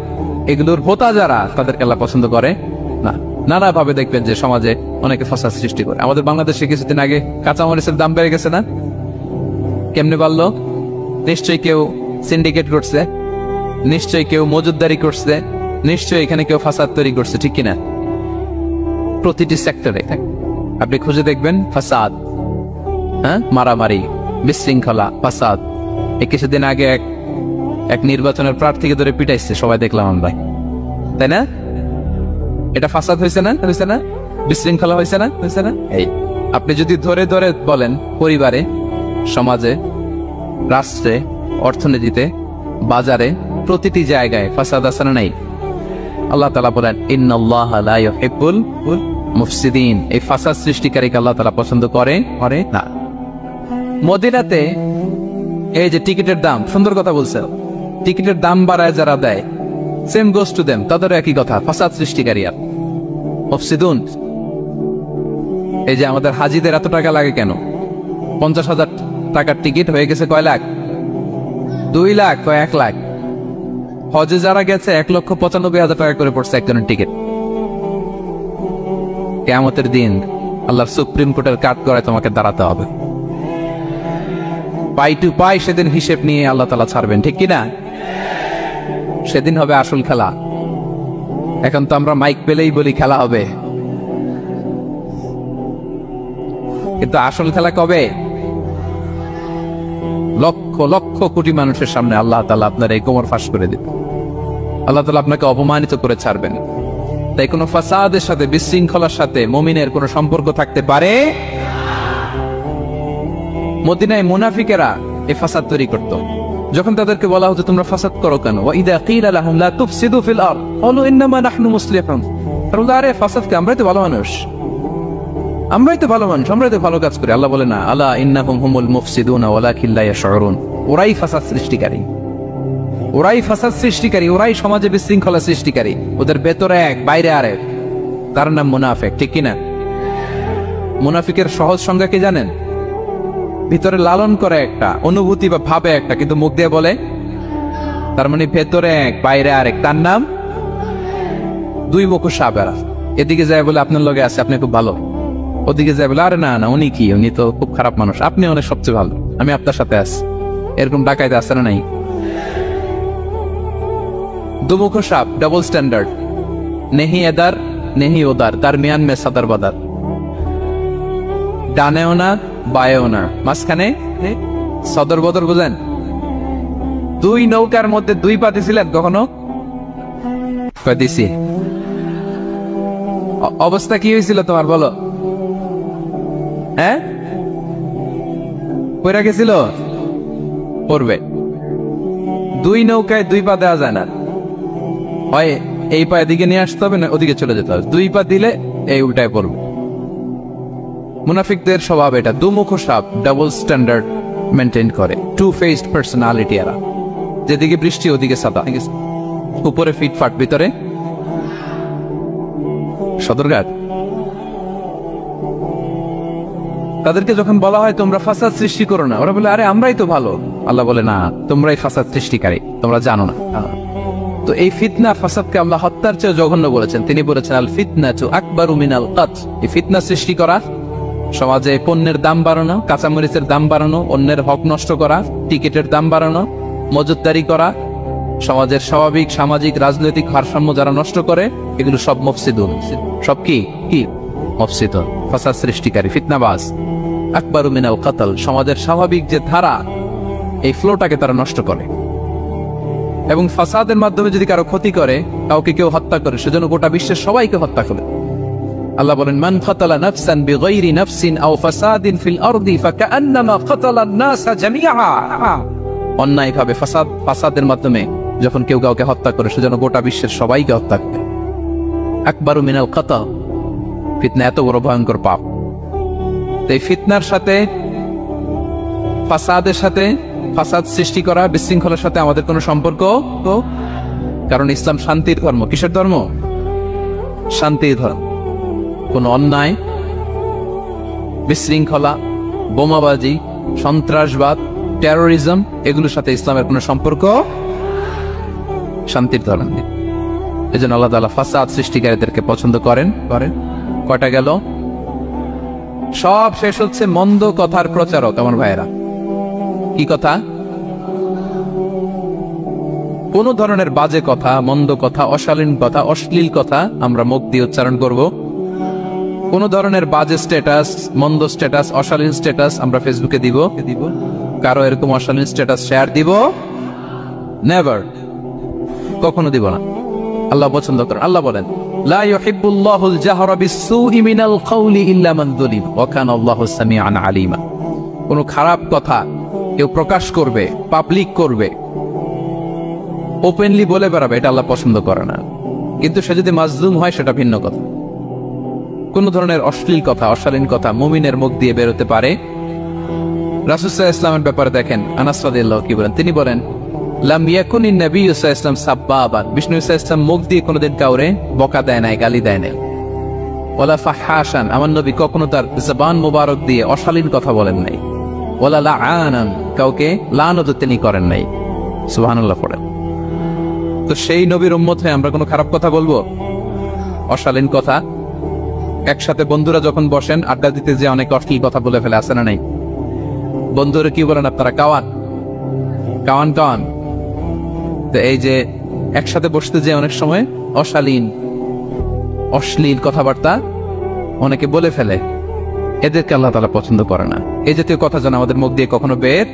এগুলোর হোতা যারা তাদেরকে আল্লাহ পছন্দ করে না। নানাভাবে দেখবেন যে সমাজে অনেকে ফাসাদ সৃষ্টি করে। আমাদের বাংলাদেশে কিছুদিন আগে কাঁচামরিচের দাম বেড়ে গেছে না? কেমনে বাড়লো? নিশ্চয়ই কেউ সিন্ডিকেট করছে, নিশ্চয়ই কেউ মজুদদারি করছে, নিশ্চয়ই এখানে কেউ ফাসাদ তৈরি করছে, ঠিক কিনা? প্রতিটি সেক্টরে আপনি খুঁজে দেখবেন ফাসাদ, হ্যাঁ, মারামারি, বিশৃঙ্খলা, ফাসাদ। এই কিছুদিন আগে এক নির্বাচনের প্রার্থীকে ধরে পিটাইছে, সবাই দেখলাম আমরা, তাই না? এটা ফাসাদ হয়েছে না? হয়েছে না? বিশৃঙ্খলা হয়েছে না? হয়েছে না? এই আপনি যদি ধরে ধরে বলেন পরিবারে, সমাজে, রাষ্ট্রে, অর্থনীতিতে, বাজারে, প্রতিটি জায়গায় ফাসাদ আছে না নাই? আল্লাহ তাআলা বলেন ইন্নাল্লাহা লা ইউহিব্বুল মুফসিদিন। এই ফাসাদ সৃষ্টিকারীকে আল্লাহ তাআলা পছন্দ করে না। মদিনাতে এই যে টিকিটের দাম, সুন্দর কথা বলছে, টিকিটের দাম বাড়ায় যারা দেয়, সেম গোস টু দেম, তাদের একই কথা, ফাসাদ সৃষ্টিকারী আর মুফসিদুন। এই যে আমাদের হাজিদের এত টাকা লাগে কেন? 50,000 টাকার টিকিট হয়ে গেছে কয় লাখ? 2 লাখ, কয় 1 লাখ। হজে যারা গেছে 1,95,000 টাকা করে পড়ছে একজনের টিকিট। কিয়ামতের দিন আল্লাহর সুপ্রিম কোর্টের কাঠ করে তোমাকে দাঁড়াতে হবে, পাই টু পাই। সেদিন হিসেব নিয়ে আল্লাহ তাআলা ছাড়বেন, ঠিক কিনা? সেদিন হবে আসল খেলা। এখন তো আমরা মাইক পেলেই বলি খেলা হবে, কিন্তু আসল খেলা কবে? লক্ষ লক্ষ কোটি মানুষের সামনে আল্লাহ তাআলা আপনার এই কোমর ফাঁস করে দিবেন, আল্লাহ তাআলা আপনাকে অপমানিত করে ছাড়বেন। তাই কোনো ফাসাদের সাথে, বিশৃঙ্খলার সাথে মুমিনের কোনো সম্পর্ক থাকতে পারে? মদিনায় মুনাফিকেরা এই ফাসাদ তৈরি করত। যখন তাদেরকে বলা হতো তোমরা ফাসাদ করো কেন, ওয়া ইযা কিলা লাহুম লা তুফসিদু ফিল আরদ ক্বালু ইন্নামা নাহনু মুসলিহুন। আরে ফাসাদ কে? আমরাই তো ভালো মানুষ, আমরাই তো ভালো মানুষ, আমরাই তো ভালো কাজ করি। আল্লাহ বলে না, আলা ইন্নাহুম হুমুল মুফসিদুনা ওয়ালাকিন লা ইয়াশউরুন। ওরাই ফাসাদ সৃষ্টিকারী, ওরাই ফাসাদ সৃষ্টিকারী, ওরাই সমাজে বিশৃঙ্খলা সৃষ্টিকারী। ওদের ভেতরে এক, বাইরে আরেক, তার নাম মুনাফিক, ঠিক কিনা? মুনাফিকের সহজ সংজ্ঞা কি জানেন? ভিতরে লালন করে একটা, অনুভূতি বা ভাবে একটা, কিন্তু মুখ দিয়ে বলে, তার মানে ভেতরে এক, বাইরে আরেক, তার নাম দুই মুখো সাপ। এদিকে যায় বলে আপনার লগে আছে, আপনি খুব ভালো, ওদিকে যায় বলে আরে না না, উনি কি, উনি তো খুব খারাপ মানুষ, আপনি অনেক সবচেয়ে ভালো, আমি আপনার সাথে আছি। এরকম ডাকাইতে আছে না নাই? দুমুখো সাপ, ডাবল স্ট্যান্ডার্ড, নেহি এদার নেহি ওদার, তার মিয়ান মে সাদার বাদার, ডানেও না বায়েও না, মাঝখানে সদর বদর। বুঝেন? দুই নৌকার মধ্যে দুই পা দিছিলেন কখনো? দিছি। অবস্থা কি হয়েছিল তোমার বলো? হ্যাঁ, পড়ে গেছিল? পড়বে। দুই নৌকায় দুই পা দেওয়া যায় না, হয় এই পা এদিকে নিয়ে আসতে হবে, না ওদিকে চলে যেতে হবে। দুই পা দিলে এই উল্টায় পড়বে। মুনাফিকদের স্বভাব এটা, দুমুখো সাপ, ডাবল স্ট্যান্ডার্ড মেনটেন করে, টু ফেসড পার্সোনালিটি এরা। যেদিকে বৃষ্টি ওদিকে সাদা, উপরে ফিটফাট, ভিতরে সদরঘাট। তাদেরকে যখন বলা হয় তোমরা ফাসাদ সৃষ্টি করো না, ওরা বলে আরে আমরাই তো ভালো। আল্লাহ বলে না, তোমরাই ফাসাদ সৃষ্টিকারী, তোমরা জানো না। তো এই ফিতনা, ফাসাদকে আল্লাহ হত্যার চেয়ে জঘন্য বলেছেন। তিনি বলেছেন আল ফিতনাতু আকবারু মিনাল কতল। এই ফিতনা সৃষ্টি করা, সমাজে পণ্যের দাম বাড়ানো, কাঁচামরিচের দাম বাড়ানো, অন্যের হক নষ্ট করা, টিকিটের দাম বাড়ানো, মজুতদারি করা, সমাজের স্বাভাবিক সামাজিক রাজনৈতিক ভারসাম্য যারা নষ্ট করে, এগুলো সব মুফসিদুন। সব কি কি মুফসিদুন, ফাসাদ সৃষ্টিকারী, ফিতনাবাজ। আকবারু মিনাল কতল, সমাজের স্বাভাবিক যে ধারা, এই ফ্লোটাকে তারা নষ্ট করে। এবং ফাসাদের মাধ্যমে যদি কারো ক্ষতি করে, কাউকে কেউ হত্যা করে, সেজন্য গোটা বিশ্বের সবাইকে হত্যা করে। আল্লাহ বলেন মান কাতালা নাফসান বিগাইরি নাফসিন আও ফাসাদিন ফিল আরদি ফাকান্নামা কাতালান নাসা জামিআ। অন্যায়ভাবে ফাসাদের মাধ্যমে যখন কেউ কাউকে হত্যা করে, সেজন্য গোটা বিশ্বের সবাইকে হত্যা করে। আকবারু মিনাল কতল, ফিতনা এত বড় ভয়ঙ্কর পাপ। এই ফিতনার সাথে, ফাসাদের সাথে ফাসাদ সৃষ্টি করা, বিশৃঙ্খলার সাথে আমাদের কোনো সম্পর্ক, কারণ ইসলাম শান্তির ধর্ম। কিসের ধর্ম? শান্তির ধর্ম। কোনো অন্যায়, বিশৃঙ্খলা, বোমাবাজি, সন্ত্রাসবাদ, টেরোরিজম, এগুলোর সাথে ইসলামের কোনো সম্পর্ক, শান্তির ধর্ম। এই জন্য আল্লাহ তাআলা ফাসাদ সৃষ্টিকারীদেরকে পছন্দ করেন। কয়টা গেল? সব শেষ হচ্ছে মন্দ কথার প্রচারক। আমার ভাইয়েরা, কি কথা? কোন ধরনের বাজে কথা, মন্দ কথা, অশালীন কথা, অশ্লীল কথা আমরা মুখ দিয়ে উচ্চারণ করব। কোন ধরনের বাজে স্ট্যাটাস, মন্দ স্ট্যাটাস, অশালীন স্ট্যাটাস আমরা ফেসবুকে দিব? কারো এরকম অশালীন স্ট্যাটাস শেয়ার দিব? নেভার, কখনো দিব না। আল্লাহ পছন্দ করেন। আল্লাহ বলেন, লা ইউহিব্বুল্লাহুল জাহরা বিস-সুই মিনাল কাওলি ইল্লা মান যুলিম ওয়া কানা আল্লাহু সামিআন আলিমা। কোন খারাপ কথা কেউ প্রকাশ করবে, পাবলিক করবে, ওপেনলি বলে বেড়াবে, এটা আল্লাহ পছন্দ করে না। কিন্তু সে যদি মাজলুম হয় সেটা ভিন্ন কথা। কোন ধরনের অশ্লীল কথা, অশালীন কথা মুমিনের মুখ দিয়ে বের হতে পারে? রাসূল সাল্লাল্লাহু আলাইহি ওয়াসাল্লামের ব্যাপারে দেখেন, আনাস রাদিয়াল্লাহু কি বলেন? তিনি বলেন, লাম ইয়াকুনিন নবিয়্যু সাল্লাল্লাহু আলাইহি ওয়াসাল্লাম সাব্বাবান। বিষ্ণু সাল্লাল্লাহু আলাইহি ওয়াসাল্লাম মুখ দিয়ে কোনোদিন কাউরে বকা দেয় নাই, গালি দেয় নাই। ওয়ালা ফাহাশান, আমার নবী কখনো তার জবান মোবারক দিয়ে অশালীন কথা বলেন নাই। ওয়ালা লাআনান, কাউকে লানত তিনি করেন নাই। সুবহানাল্লাহ পড়েন। তো সেই নবীর উম্মত হয়ে আমরা কোনো খারাপ কথা বলবো, অশালীন কথা? একসাথে বন্ধুরা যখন বসেন আড্ডা দিতে, যে অনেক অশ্লীল কথা বলে ফেলে, আছে না নাই? বন্ধুরা কি বলেন আপনারা? Cowan Cowan Cowan. তো এই যে একসাথে বসতে যে অনেক সময় অশালীন, অশ্লীল কথাবার্তা অনেকে বলে ফেলে, এদেরকে আল্লাহ তাআলা পছন্দ করে না। এই জাতীয় কথা যেন আমাদের মুখ দিয়ে কখনো বের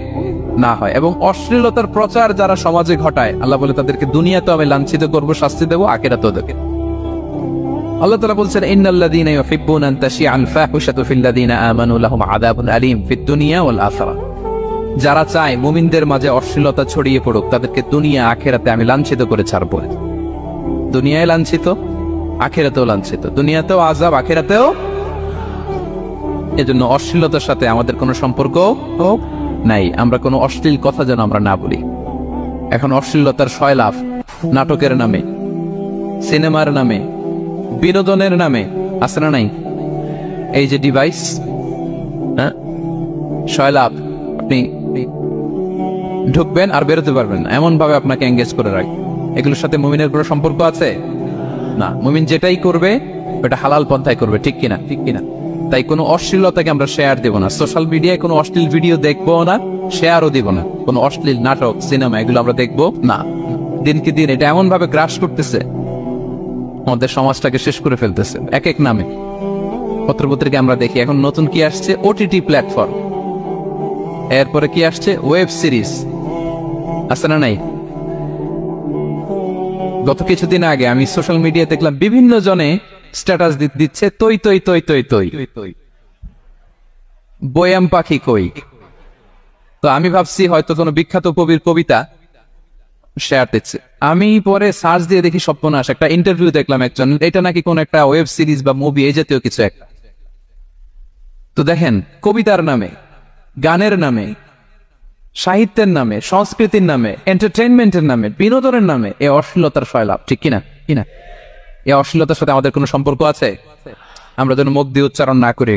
না হয়। এবং অশ্লীলতার প্রচার যারা সমাজে ঘটায়, আল্লাহ বলে তাদেরকে দুনিয়াতেও আমি লাঞ্ছিত করব, শাস্তি দেবো, আখিরাতেও দেব। আল্লাহ তাআলা বলছেন, ইন্নাল্লাযীনা ইউহিব্বুনা আন তাশিআল ফাহিশাতু ফিল্লাযীনা আমানু লাহুম আযাবুন আলীম ফিদ দুনিয়া ওয়াল আখিরাহ। যারা চায় মুমিনদের মাঝে অশ্লীলতা ছড়িয়ে পড়ুক, তাদেরকে দুনিয়া আখিরাতে আমি লাঞ্ছিত করে ছাড়বো। দুনিয়ায় লাঞ্ছিত, আখিরাতেও লাঞ্ছিত। দুনিয়াতেও আযাব, আখিরাতেও। এজন্য অশ্লীলতার সাথে আমাদের কোনো সম্পর্ক নাই। আমরা কোনো অশ্লীল কথা যেন আমরা না বলি। এখন অশ্লীলতার সয়লাভ, নাটকের নামে, সিনেমার নামে, বিনোদনের নামে, আছে না নাই? এই যে ডিভাইস, হ্যাঁ, সয়লাভ, আপনি ঢুকবেন আর বেরোতে পারবেন না, এমন ভাবে আপনাকে এঙ্গেজ করে রাখবে। এগুলোর সাথে মুমিনের কোনো সম্পর্ক আছে না। মুমিন যেটাই করবে ওটা হালাল পন্থায় করবে, ঠিক কিনা? ঠিক কিনা? তাই কোনো অশ্লীলতাকে আমরা শেয়ার দেব না। সোশ্যাল মিডিয়ায় কোনো অশ্লীল ভিডিও দেখবো না, শেয়ারও দিব না। কোনো অশ্লীল নাটক, সিনেমা, এগুলো আমরা দেখবো না। দিনকে দিন এটা এমন ভাবে গ্রাস করতেছে, আমাদের সমাজটাকে শেষ করে ফেলতেছে এক এক নামে। পত্রপত্রিকা আমরা দেখি এখন নতুন কি আসছে, ওটিটি প্ল্যাটফর্ম। এরপরে কি আসছে, ওয়েব সিরিজ, আছে না নাই? গত কিছুদিন আগে আমি সোশ্যাল মিডিয়া দেখলাম বিভিন্ন জনে স্ট্যাটাস দিচ্ছে, তৈ তৈ তৈ তৈ তৈ, বয়াম পাখি কই। তো আমি ভাবছি হয়তো কোনো বিখ্যাত কবির কবিতা শেয়ার দিচ্ছে। আমি পরে সার্চ দিয়ে দেখি সর্বনাশ, একটা ইন্টারভিউ দেখলাম একজন, এটা নাকি কোন একটা ওয়েব সিরিজ বা মুভি, এই জাতীয় কিছু একটা। তো দেখেন, কবিতার নামে, গানের নামে, সাহিত্যের নামে, সংস্কৃতির নামে, এন্টারটেইনমেন্টের নামে, বিনোদনের নামে এই অশ্লীলতার সয়লাভ, ঠিক কিনা? কিনা? এই অশ্লীলতার সাথে আমাদের কোনো সম্পর্ক আছে? আমরা যেন মুখ দিয়ে উচ্চারণ না করি।